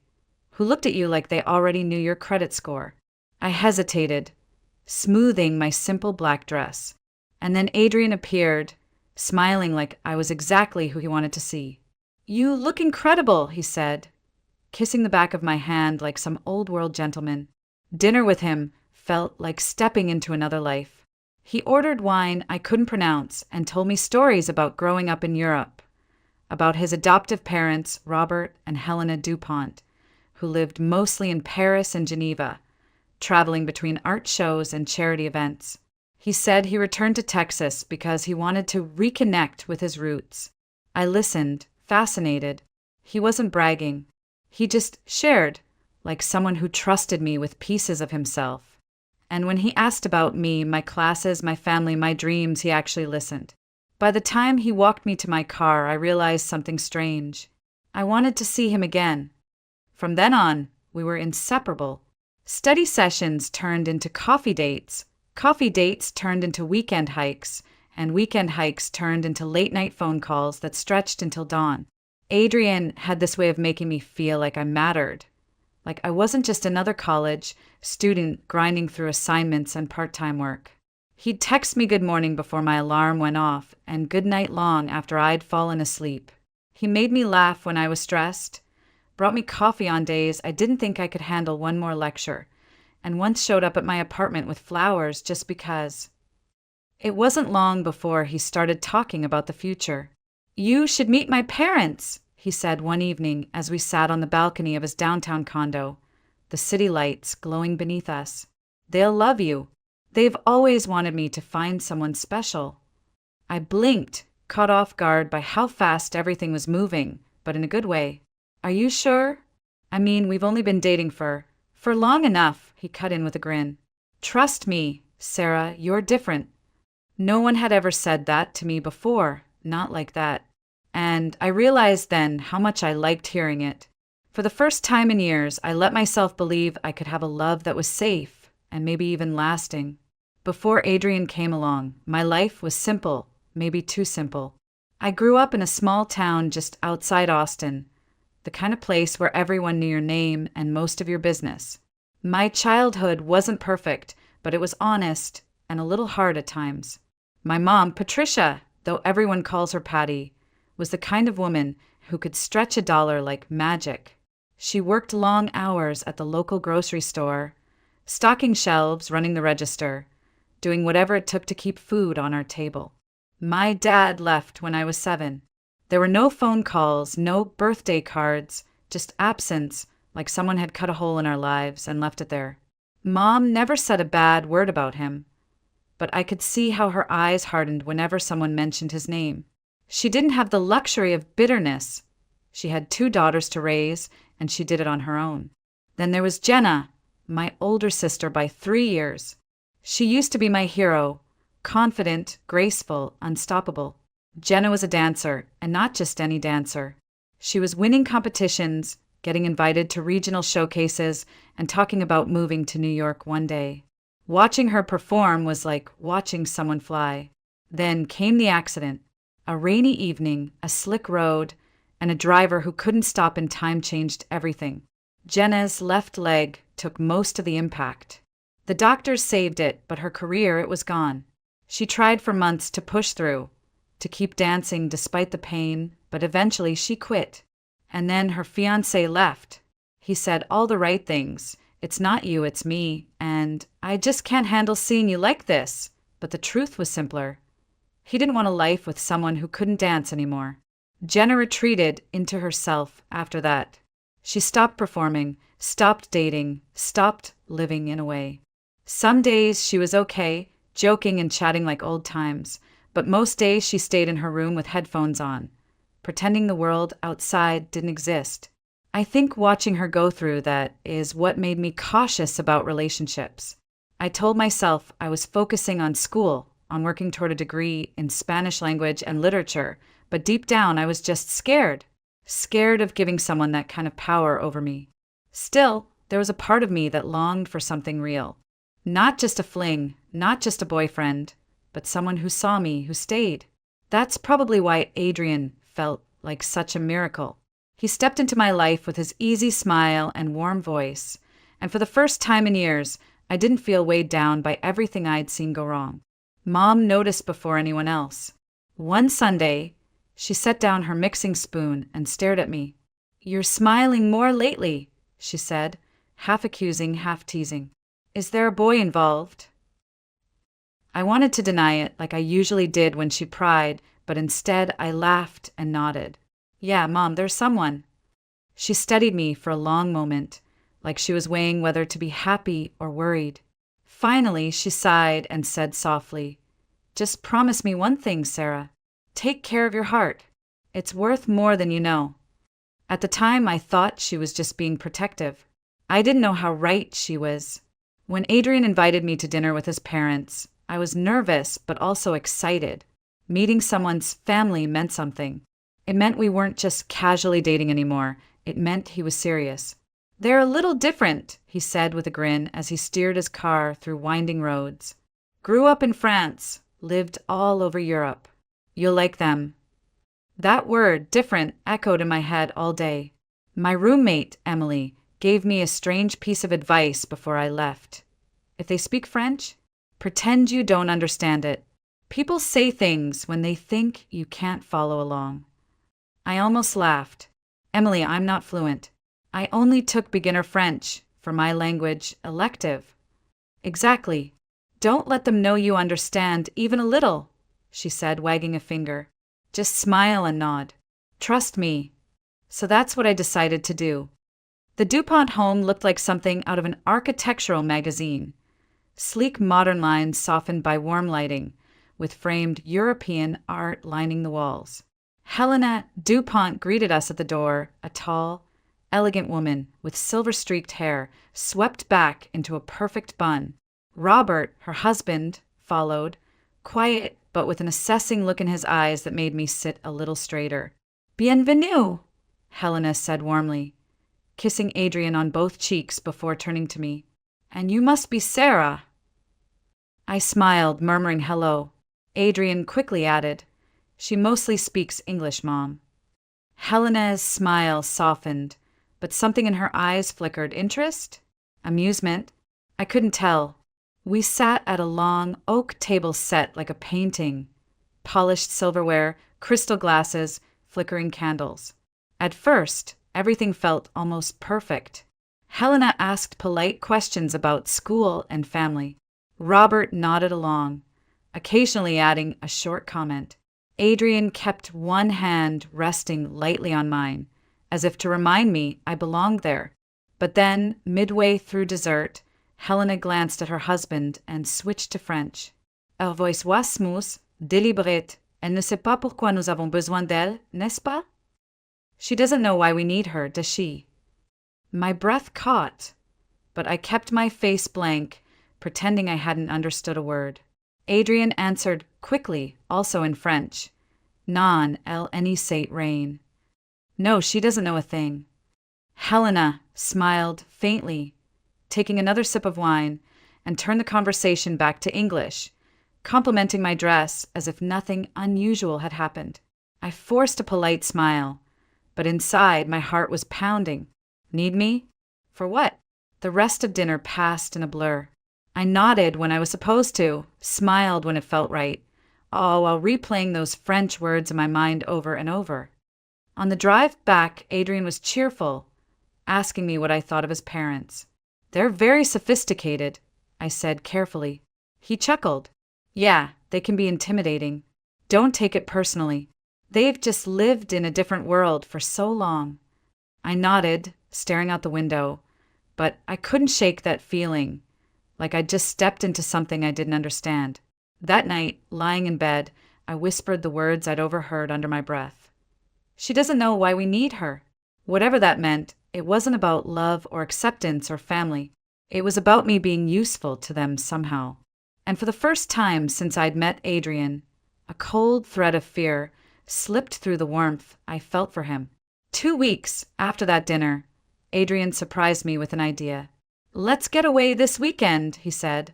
S1: who looked at you like they already knew your credit score. I hesitated, smoothing my simple black dress. And then Adrian appeared, smiling like I was exactly who he wanted to see. "You look incredible," he said, kissing the back of my hand like some old-world gentleman. Dinner with him felt like stepping into another life. He ordered wine I couldn't pronounce and told me stories about growing up in Europe, about his adoptive parents, Robert and Helena DuPont, who lived mostly in Paris and Geneva, traveling between art shows and charity events. He said he returned to Texas because he wanted to reconnect with his roots. I listened, fascinated. He wasn't bragging. He just shared, like someone who trusted me with pieces of himself. And when he asked about me, my classes, my family, my dreams, he actually listened. By the time he walked me to my car, I realized something strange. I wanted to see him again. From then on, we were inseparable. Study sessions turned into coffee dates. Coffee dates turned into weekend hikes, and weekend hikes turned into late-night phone calls that stretched until dawn. Adrian had this way of making me feel like I mattered, like I wasn't just another college student grinding through assignments and part-time work. He'd text me good morning before my alarm went off and good night long after I'd fallen asleep. He made me laugh when I was stressed, brought me coffee on days I didn't think I could handle one more lecture, and once showed up at my apartment with flowers just because. It wasn't long before he started talking about the future. "You should meet my parents," he said one evening as we sat on the balcony of his downtown condo, the city lights glowing beneath us. "They'll love you. They've always wanted me to find someone special." I blinked, caught off guard by how fast everything was moving, but in a good way. "Are you sure? I mean, we've only been dating for long enough," he cut in with a grin. "Trust me, Sarah, you're different. No one had ever said that to me before, not like that. And I realized then how much I liked hearing it. For the first time in years, I let myself believe I could have a love that was safe and maybe even lasting. Before Adrian came along, my life was simple, maybe too simple. I grew up in a small town just outside Austin, the kind of place where everyone knew your name and most of your business. My childhood wasn't perfect, but it was honest and a little hard at times. My mom, Patricia, though everyone calls her Patty, was the kind of woman who could stretch $1 like magic. She worked long hours at the local grocery store, stocking shelves, running the register, doing whatever it took to keep food on our table. My dad left when I was 7. There were no phone calls, no birthday cards, just absence, like someone had cut a hole in our lives and left it there. Mom never said a bad word about him, but I could see how her eyes hardened whenever someone mentioned his name. She didn't have the luxury of bitterness. She had 2 daughters to raise, and she did it on her own. Then there was Jenna, my older sister by 3 years. She used to be my hero, confident, graceful, unstoppable. Jenna was a dancer, and not just any dancer. She was winning competitions, getting invited to regional showcases, and talking about moving to New York one day. Watching her perform was like watching someone fly. Then came the accident. A rainy evening, a slick road, and a driver who couldn't stop in time changed everything. Jenna's left leg took most of the impact. The doctors saved it, but her career, it was gone. She tried for months to push through, to keep dancing despite the pain, but eventually she quit. And then her fiancé left. He said all the right things. It's not you, it's me, and I just can't handle seeing you like this. But the truth was simpler. He didn't want a life with someone who couldn't dance anymore. Jenna retreated into herself after that. She stopped performing, stopped dating, stopped living in a way. Some days she was okay, joking and chatting like old times, but most days she stayed in her room with headphones on, pretending the world outside didn't exist. I think watching her go through that is what made me cautious about relationships. I told myself I was focusing on school, on working toward a degree in Spanish language and literature, but deep down I was just scared of giving someone that kind of power over me. Still, there was a part of me that longed for something real. Not just a fling, not just a boyfriend, but someone who saw me, who stayed. That's probably why Adrian felt like such a miracle. He stepped into my life with his easy smile and warm voice, and for the first time in years, I didn't feel weighed down by everything I'd seen go wrong. Mom noticed before anyone else. One Sunday, she set down her mixing spoon and stared at me. "You're smiling more lately," she said, half accusing, half teasing. "Is there a boy involved?" I wanted to deny it like I usually did when she pried, but instead I laughed and nodded. "Yeah, Mom, there's someone." She studied me for a long moment, like she was weighing whether to be happy or worried. Finally, she sighed and said softly, "Just promise me one thing, Sarah. Take care of your heart. It's worth more than you know." At the time, I thought she was just being protective. I didn't know how right she was. When Adrian invited me to dinner with his parents, I was nervous but also excited. Meeting someone's family meant something. It meant we weren't just casually dating anymore. It meant he was serious. "They're a little different," he said with a grin as he steered his car through winding roads. "Grew up in France, lived all over Europe. You'll like them." That word, different, echoed in my head all day. My roommate, Emily, gave me a strange piece of advice before I left. If they speak French, pretend you don't understand it. People say things when they think you can't follow along. I almost laughed. "Emily, I'm not fluent. I only took beginner French for my language elective." "Exactly. Don't let them know you understand even a little," she said, wagging a finger. "Just smile and nod. Trust me." So that's what I decided to do. The DuPont home looked like something out of an architectural magazine. Sleek modern lines softened by warm lighting, with framed European art lining the walls. Helena DuPont greeted us at the door, a tall, elegant woman with silver-streaked hair swept back into a perfect bun. Robert, her husband, followed, quiet but with an assessing look in his eyes that made me sit a little straighter. Bienvenue, Helena said warmly, kissing Adrian on both cheeks before turning to me. And you must be Sarah. I smiled, murmuring hello. Adrian quickly added, She mostly speaks English, Mom. Helena's smile softened, but something in her eyes flickered. Interest? Amusement? I couldn't tell. We sat at a long oak table set like a painting. Polished silverware, crystal glasses, flickering candles. At first, everything felt almost perfect. Helena asked polite questions about school and family. Robert nodded along, occasionally adding a short comment. Adrian kept one hand resting lightly on mine, as if to remind me I belonged there. But then, midway through dessert, Helena glanced at her husband and switched to French. Elle voit smooth, deliberate. Elle ne sait pas pourquoi nous avons besoin d'elle, n'est-ce pas? She doesn't know why we need her, does she? My breath caught, but I kept my face blank, pretending I hadn't understood a word. Adrian answered quickly, also in French. Non, elle ne sait rien. No, she doesn't know a thing. Helena smiled faintly, taking another sip of wine, and turned the conversation back to English, complimenting my dress as if nothing unusual had happened. I forced a polite smile, but inside my heart was pounding. Need me? For what? The rest of dinner passed in a blur. I nodded when I was supposed to, smiled when it felt right, all while replaying those French words in my mind over and over. On the drive back, Adrian was cheerful, asking me what I thought of his parents. They're very sophisticated, I said carefully. He chuckled. Yeah, they can be intimidating. Don't take it personally. They've just lived in a different world for so long. I nodded, staring out the window, but I couldn't shake that feeling, like I'd just stepped into something I didn't understand. That night, lying in bed, I whispered the words I'd overheard under my breath. She doesn't know why we need her. Whatever that meant, it wasn't about love or acceptance or family. It was about me being useful to them somehow. And for the first time since I'd met Adrian, a cold thread of fear slipped through the warmth I felt for him. 2 weeks after that dinner, Adrian surprised me with an idea. Let's get away this weekend, he said,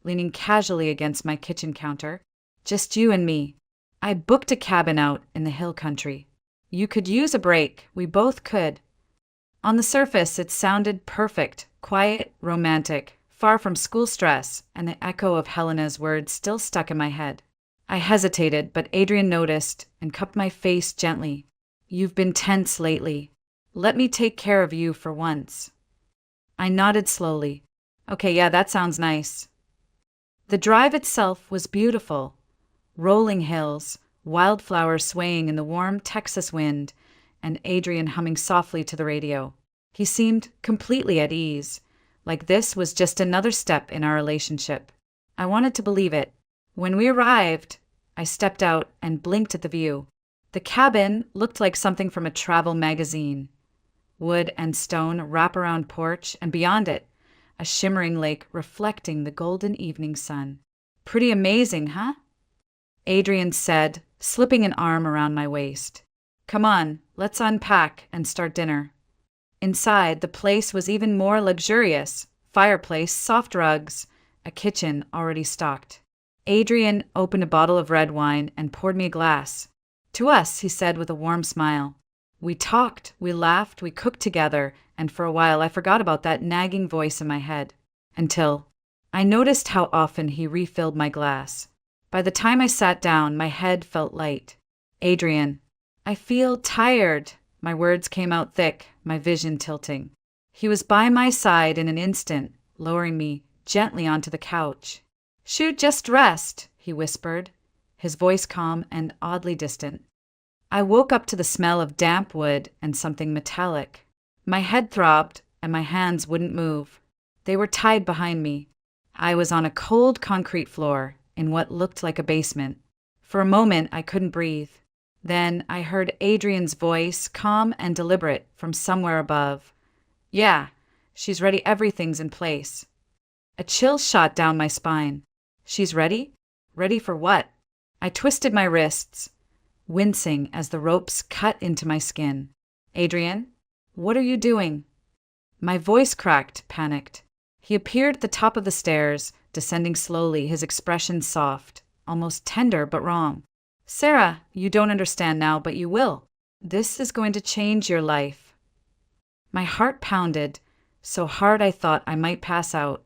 S1: leaning casually against my kitchen counter. Just you and me. I booked a cabin out in the hill country. You could use a break. We both could. On the surface, it sounded perfect, quiet, romantic, far from school stress, and the echo of Helena's words still stuck in my head. I hesitated, but Adrian noticed and cupped my face gently. You've been tense lately. Let me take care of you for once. I nodded slowly. Okay, yeah, that sounds nice. The drive itself was beautiful. Rolling hills, wildflowers swaying in the warm Texas wind, and Adrian humming softly to the radio. He seemed completely at ease, like this was just another step in our relationship. I wanted to believe it. When we arrived, I stepped out and blinked at the view. The cabin looked like something from a travel magazine. Wood and stone wraparound porch, and beyond it, a shimmering lake reflecting the golden evening sun. Pretty amazing, huh? Adrian said, slipping an arm around my waist. Come on, let's unpack and start dinner. Inside, the place was even more luxurious. Fireplace, soft rugs, a kitchen already stocked. Adrian opened a bottle of red wine and poured me a glass. To us, he said with a warm smile. We talked, we laughed, we cooked together, and for a while I forgot about that nagging voice in my head. Until I noticed how often he refilled my glass. By the time I sat down, my head felt light. Adrian, I feel tired. My words came out thick, my vision tilting. He was by my side in an instant, lowering me gently onto the couch. Should just rest, he whispered, his voice calm and oddly distant. I woke up to the smell of damp wood and something metallic. My head throbbed, and my hands wouldn't move. They were tied behind me. I was on a cold concrete floor in what looked like a basement. For a moment, I couldn't breathe. Then I heard Adrian's voice, calm and deliberate, from somewhere above. Yeah, she's ready. Everything's in place. A chill shot down my spine. She's ready? Ready for what? I twisted my wrists, wincing as the ropes cut into my skin. Adrian, what are you doing? My voice cracked, panicked. He appeared at the top of the stairs, descending slowly, his expression soft, almost tender but wrong. Sarah, you don't understand now, but you will. This is going to change your life. My heart pounded, so hard I thought I might pass out.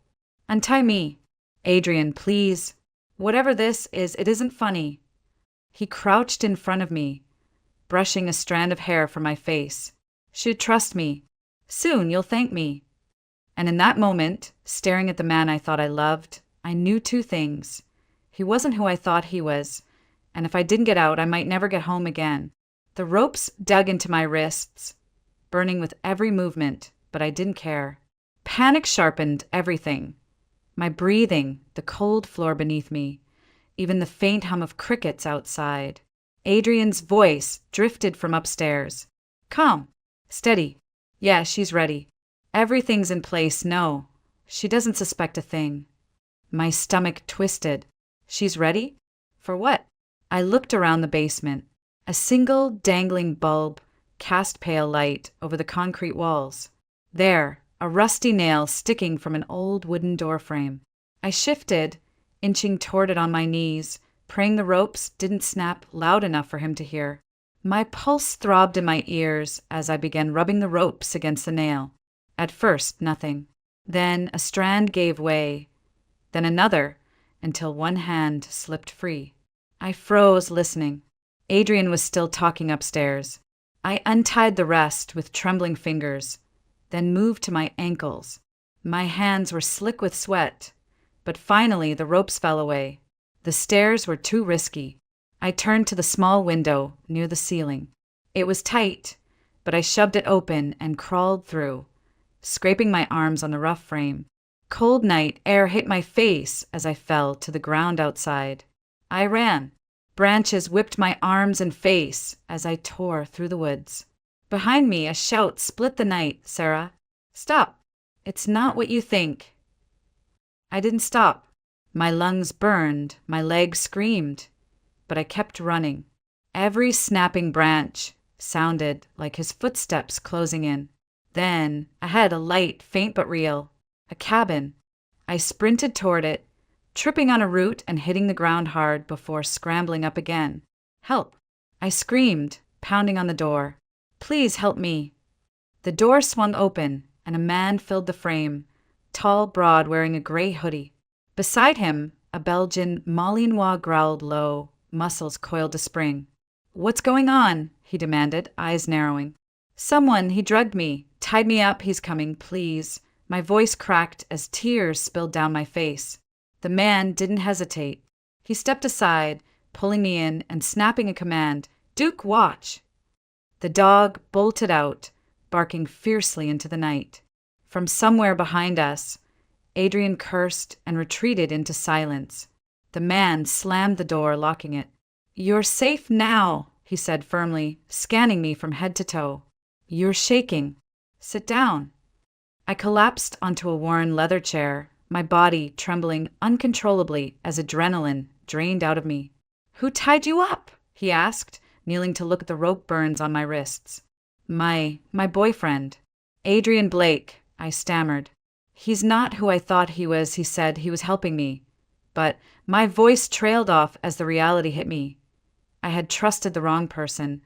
S1: Untie me. Adrian, please. Whatever this is, it isn't funny. He crouched in front of me, brushing a strand of hair from my face. She'd trust me. Soon you'll thank me. And in that moment, staring at the man I thought I loved, I knew two things. He wasn't who I thought he was, and if I didn't get out, I might never get home again. The ropes dug into my wrists, burning with every movement, but I didn't care. Panic sharpened everything. My breathing, the cold floor beneath me, even the faint hum of crickets outside. Adrian's voice drifted from upstairs. Calm. Steady. Yeah, she's ready. Everything's in place, no. She doesn't suspect a thing. My stomach twisted. She's ready? For what? I looked around the basement. A single dangling bulb cast pale light over the concrete walls. There, a rusty nail sticking from an old wooden doorframe. I shifted, inching toward it on my knees, praying the ropes didn't snap loud enough for him to hear. My pulse throbbed in my ears as I began rubbing the ropes against the nail. At first, nothing. Then a strand gave way. Then another, until one hand slipped free. I froze, listening. Adrian was still talking upstairs. I untied the rest with trembling fingers, then moved to my ankles. My hands were slick with sweat, but finally the ropes fell away. The stairs were too risky. I turned to the small window near the ceiling. It was tight, but I shoved it open and crawled through, scraping my arms on the rough frame. Cold night air hit my face as I fell to the ground outside. I ran. Branches whipped my arms and face as I tore through the woods. Behind me, a shout split the night. Sarah, stop. It's not what you think. I didn't stop. My lungs burned, my legs screamed, but I kept running. Every snapping branch sounded like his footsteps closing in. Then, ahead, a light, faint but real. A cabin. I sprinted toward it, tripping on a root and hitting the ground hard before scrambling up again. Help! I screamed, pounding on the door. Please help me. The door swung open, and a man filled the frame, tall, broad, wearing a gray hoodie. Beside him, a Belgian Malinois growled low, muscles coiled to spring. What's going on? He demanded, eyes narrowing. Someone, he drugged me. Tied me up, he's coming, please. My voice cracked as tears spilled down my face. The man didn't hesitate. He stepped aside, pulling me in and snapping a command. Duke, watch! The dog bolted out, barking fiercely into the night. From somewhere behind us, Adrian cursed and retreated into silence. The man slammed the door, locking it. You're safe now, he said firmly, scanning me from head to toe. You're shaking. Sit down. I collapsed onto a worn leather chair, my body trembling uncontrollably as adrenaline drained out of me. Who tied you up? He asked, kneeling to look at the rope burns on my wrists. My boyfriend. Adrian Blake, I stammered. He's not who I thought he was, he said. He was helping me. But my voice trailed off as the reality hit me. I had trusted the wrong person,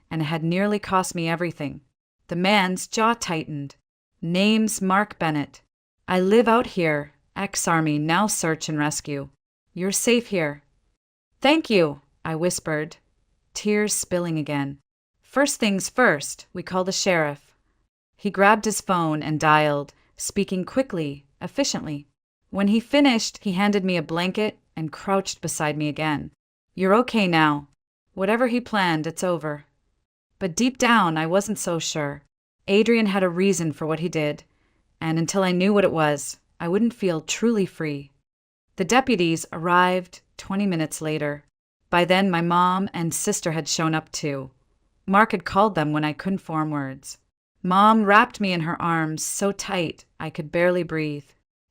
S1: and it had nearly cost me everything. The man's jaw tightened. Name's Mark Bennett. I live out here, ex-army, now search and rescue. You're safe here. Thank you, I whispered, tears spilling again. First things first, we call the sheriff. He grabbed his phone and dialed, speaking quickly, efficiently. When he finished, he handed me a blanket and crouched beside me again. You're okay now. Whatever he planned, it's over. But deep down, I wasn't so sure. Adrian had a reason for what he did, and until I knew what it was, I wouldn't feel truly free. The deputies arrived 20 minutes later. By then, my mom and sister had shown up too. Mark had called them when I couldn't form words. Mom wrapped me in her arms so tight I could barely breathe.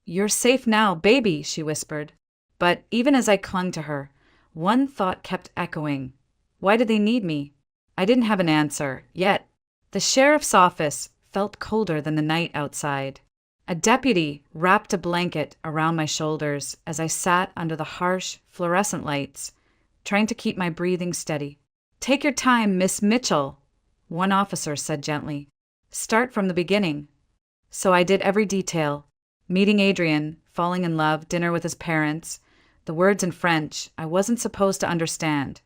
S1: You're safe now, baby, she whispered. But even as I clung to her, one thought kept echoing. Why did they need me? I didn't have an answer, yet the sheriff's office felt colder than the night outside. A deputy wrapped a blanket around my shoulders as I sat under the harsh, fluorescent lights, trying to keep my breathing steady. "Take your time, Miss Mitchell," one officer said gently. "Start from the beginning." So I did every detail. Meeting Adrian, falling in love, dinner with his parents, the words in French I wasn't supposed to understand,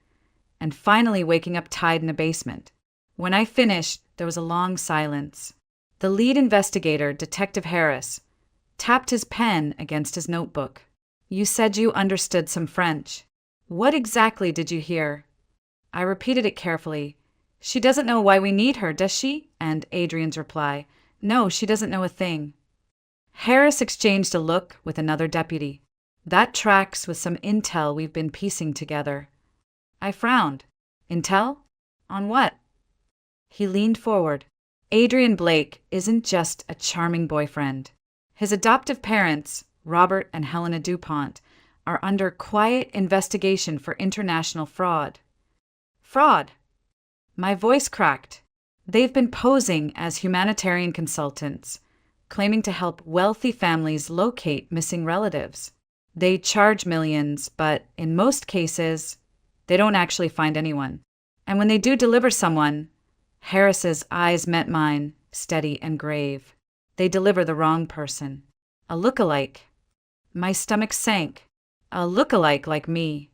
S1: and finally waking up tied in a basement. When I finished, there was a long silence. The lead investigator, Detective Harris, tapped his pen against his notebook. "You said you understood some French. What exactly did you hear?" I repeated it carefully. "She doesn't know why we need her, does she?" And Adrian's reply, "No, she doesn't know a thing." Harris exchanged a look with another deputy. "That tracks with some intel we've been piecing together." I frowned. "Intel? On what?" He leaned forward. "Adrian Blake isn't just a charming boyfriend. His adoptive parents, Robert and Helena DuPont, are under quiet investigation for international fraud." "Fraud?" My voice cracked. "They've been posing as humanitarian consultants, claiming to help wealthy families locate missing relatives. They charge millions, but in most cases, they don't actually find anyone. And when they do deliver someone," Harris's eyes met mine, steady and grave, "they deliver the wrong person. A look-alike." My stomach sank. "A look-alike like me."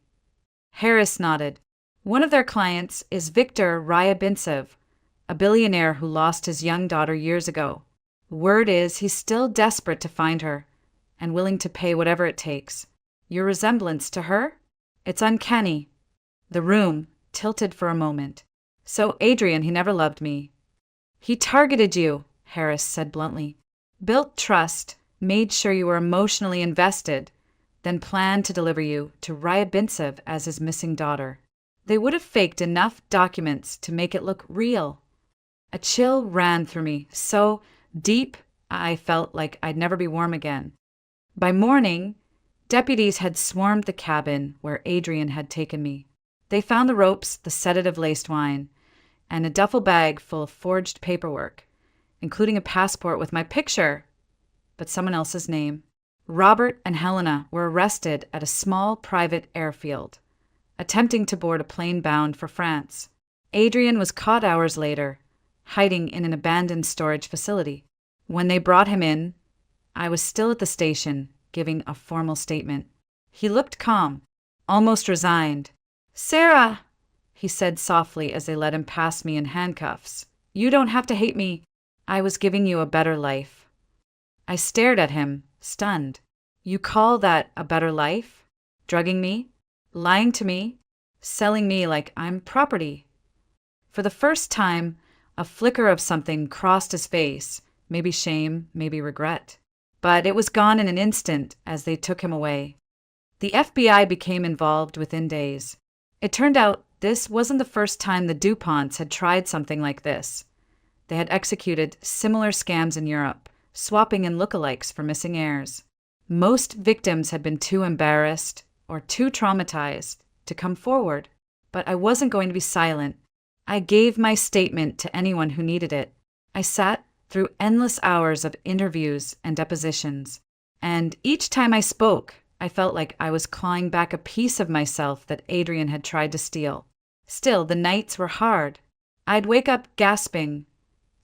S1: Harris nodded. "One of their clients is Viktor Ryabintsev, a billionaire who lost his young daughter years ago. Word is he's still desperate to find her and willing to pay whatever it takes. Your resemblance to her? It's uncanny." The room tilted for a moment. "So Adrian, he never loved me." "He targeted you," Harris said bluntly. "Built trust, made sure you were emotionally invested, then planned to deliver you to Ryabintsev as his missing daughter. They would have faked enough documents to make it look real." A chill ran through me, so deep I felt like I'd never be warm again. By morning, deputies had swarmed the cabin where Adrian had taken me. They found the ropes, the sedative-laced wine, and a duffel bag full of forged paperwork, including a passport with my picture, but someone else's name. Robert and Helena were arrested at a small private airfield, attempting to board a plane bound for France. Adrian was caught hours later, hiding in an abandoned storage facility. When they brought him in, I was still at the station, giving a formal statement. He looked calm, almost resigned. "Sarah," he said softly as they let him past me in handcuffs, "you don't have to hate me. I was giving you a better life." I stared at him, stunned. "You call that a better life? Drugging me? Lying to me? Selling me like I'm property?" For the first time, a flicker of something crossed his face, maybe shame, maybe regret. But it was gone in an instant as they took him away. The FBI became involved within days. It turned out this wasn't the first time the DuPonts had tried something like this. They had executed similar scams in Europe, swapping in lookalikes for missing heirs. Most victims had been too embarrassed or too traumatized to come forward. But I wasn't going to be silent. I gave my statement to anyone who needed it. I sat through endless hours of interviews and depositions, and each time I spoke, I felt like I was clawing back a piece of myself that Adrian had tried to steal. Still, the nights were hard. I'd wake up gasping,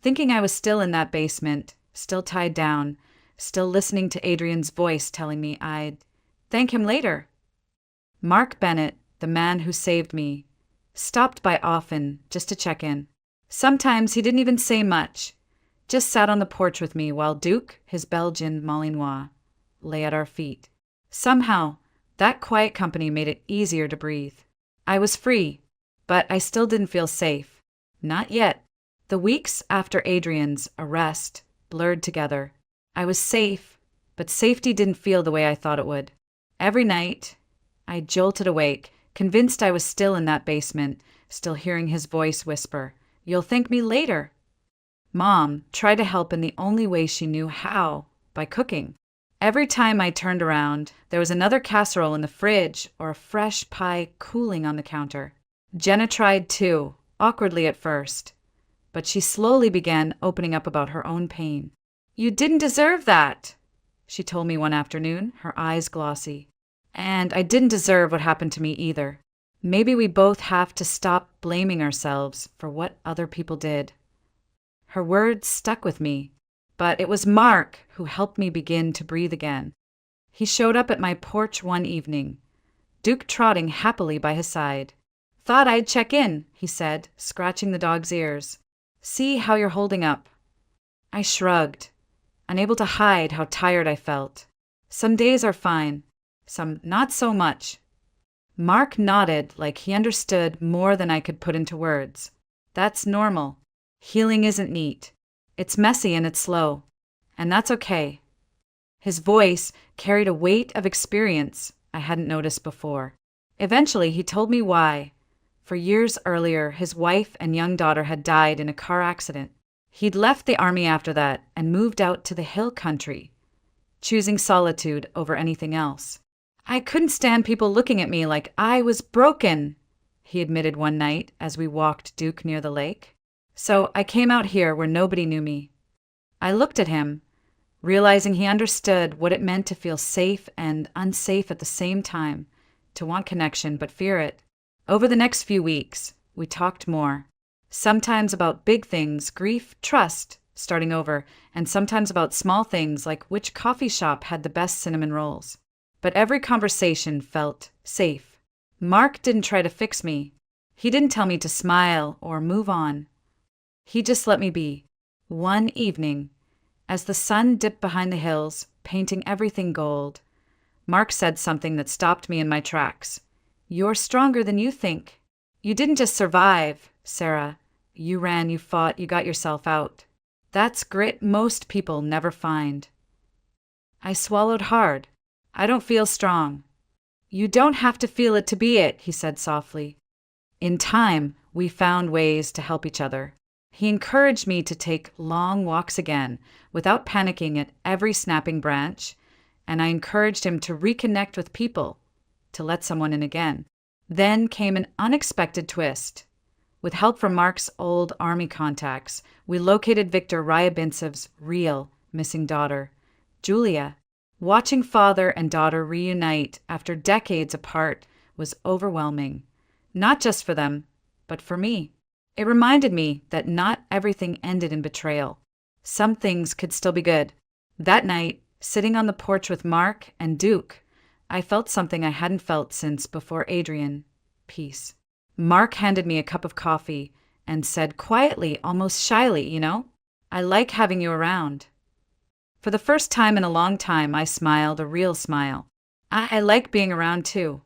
S1: thinking I was still in that basement, still tied down, still listening to Adrian's voice telling me I'd thank him later. Mark Bennett, the man who saved me, stopped by often just to check in. Sometimes he didn't even say much, just sat on the porch with me while Duke, his Belgian Malinois, lay at our feet. Somehow, that quiet company made it easier to breathe. I was free, but I still didn't feel safe. Not yet. The weeks after Adrian's arrest blurred together. I was safe, but safety didn't feel the way I thought it would. Every night, I jolted awake, convinced I was still in that basement, still hearing his voice whisper, "You'll thank me later." Mom tried to help in the only way she knew how, by cooking. Every time I turned around, there was another casserole in the fridge or a fresh pie cooling on the counter. Jenna tried too, awkwardly at first, but she slowly began opening up about her own pain. "You didn't deserve that," she told me one afternoon, her eyes glossy. And I didn't deserve what happened to me either. Maybe we both have to stop blaming ourselves for what other people did. Her words stuck with me, but it was Mark who helped me begin to breathe again. He showed up at my porch one evening, Duke trotting happily by his side. "Thought I'd check in," he said, scratching the dog's ears. "See how you're holding up." I shrugged, unable to hide how tired I felt. Some days are fine, some not so much. Mark nodded like he understood more than I could put into words. "That's normal. Healing isn't neat. It's messy and it's slow. And that's okay." His voice carried a weight of experience I hadn't noticed before. Eventually, he told me why. For years earlier, his wife and young daughter had died in a car accident. He'd left the army after that and moved out to the hill country, choosing solitude over anything else. "I couldn't stand people looking at me like I was broken," he admitted one night as we walked Duke near the lake. "So I came out here where nobody knew me." I looked at him, realizing he understood what it meant to feel safe and unsafe at the same time, to want connection but fear it. Over the next few weeks, we talked more. Sometimes about big things, grief, trust, starting over, and sometimes about small things like which coffee shop had the best cinnamon rolls. But every conversation felt safe. Mark didn't try to fix me. He didn't tell me to smile or move on. He just let me be. One evening, as the sun dipped behind the hills, painting everything gold, Mark said something that stopped me in my tracks. "You're stronger than you think. You didn't just survive, Sarah. You ran, you fought, you got yourself out. That's grit most people never find." I swallowed hard. "I don't feel strong." "You don't have to feel it to be it," he said softly. In time, we found ways to help each other. He encouraged me to take long walks again, without panicking at every snapping branch, and I encouraged him to reconnect with people, to let someone in again. Then came an unexpected twist. With help from Mark's old army contacts, we located Viktor Ryabintsev's real missing daughter, Julia. Watching father and daughter reunite after decades apart was overwhelming, not just for them, but for me. It reminded me that not everything ended in betrayal. Some things could still be good. That night, sitting on the porch with Mark and Duke, I felt something I hadn't felt since before Adrian. Peace. Mark handed me a cup of coffee and said quietly, almost shyly, "I like having you around." For the first time in a long time, I smiled a real smile. I like being around too.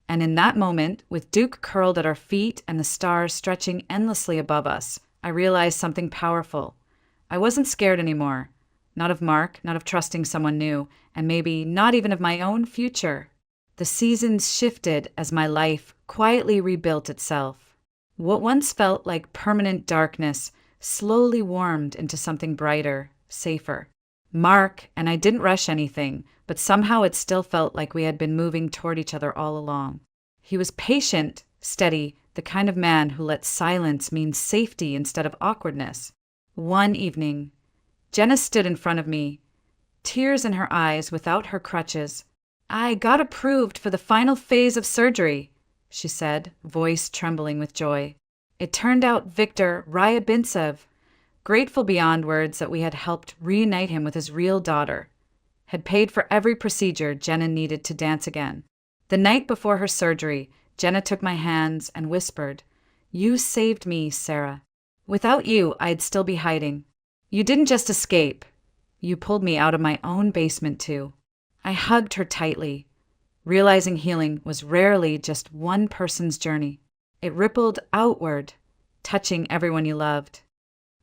S1: And in that moment, with Duke curled at our feet and the stars stretching endlessly above us, I realized something powerful. I wasn't scared anymore. Not of Mark, not of trusting someone new, and maybe not even of my own future. The seasons shifted as my life quietly rebuilt itself. What once felt like permanent darkness slowly warmed into something brighter, safer. Mark and I didn't rush anything, but somehow it still felt like we had been moving toward each other all along. He was patient, steady, the kind of man who let silence mean safety instead of awkwardness. One evening, Jenna stood in front of me, tears in her eyes without her crutches. "I got approved for the final phase of surgery," she said, voice trembling with joy. "It turned out Viktor Ryabintsev, grateful beyond words that we had helped reunite him with his real daughter, had paid for every procedure Jenna needed to dance again. The night before her surgery, Jenna took my hands and whispered, 'You saved me, Sarah. Without you, I'd still be hiding. You didn't just escape. You pulled me out of my own basement, too.' I hugged her tightly, realizing healing was rarely just one person's journey. It rippled outward, touching everyone you loved.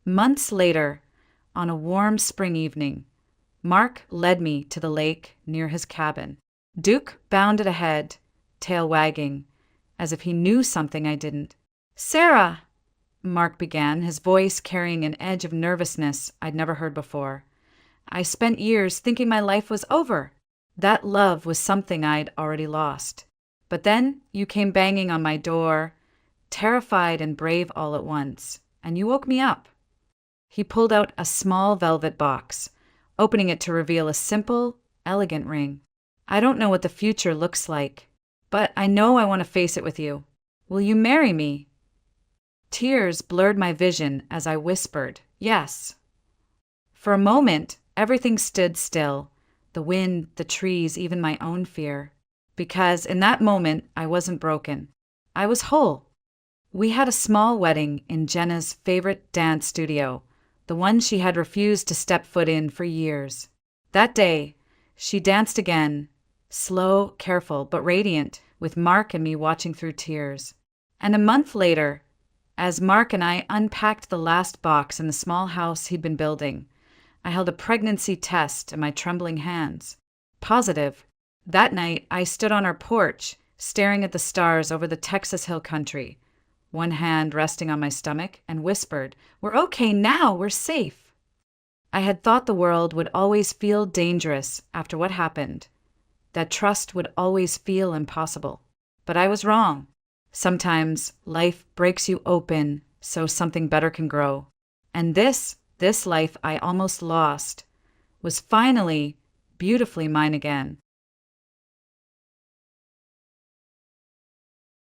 S1: Months later, on a warm spring evening, Mark led me to the lake near his cabin. Duke bounded ahead, tail wagging, as if he knew something I didn't. "Sarah," Mark began, his voice carrying an edge of nervousness I'd never heard before. I spent years thinking my life was over. That love was something I'd already lost. But then you came banging on my door, terrified and brave all at once, and you woke me up. He pulled out a small velvet box, opening it to reveal a simple, elegant ring. I don't know what the future looks like, but I know I want to face it with you. Will you marry me? Tears blurred my vision as I whispered, yes. For a moment, everything stood still, the wind, the trees, even my own fear. Because in that moment, I wasn't broken. I was whole. We had a small wedding in Jenna's favorite dance studio, the one she had refused to step foot in for years. That day, she danced again, slow, careful, but radiant, with Mark and me watching through tears. And a month later, as Mark and I unpacked the last box in the small house he'd been building, I held a pregnancy test in my trembling hands. Positive. That night, I stood on our porch, staring at the stars over the Texas Hill Country, one hand resting on my stomach, and whispered, "We're okay now, we're safe." I had thought the world would always feel dangerous after what happened, that trust would always feel impossible. But I was wrong. Sometimes life breaks you open so something better can grow. And this life I almost lost was finally beautifully mine again.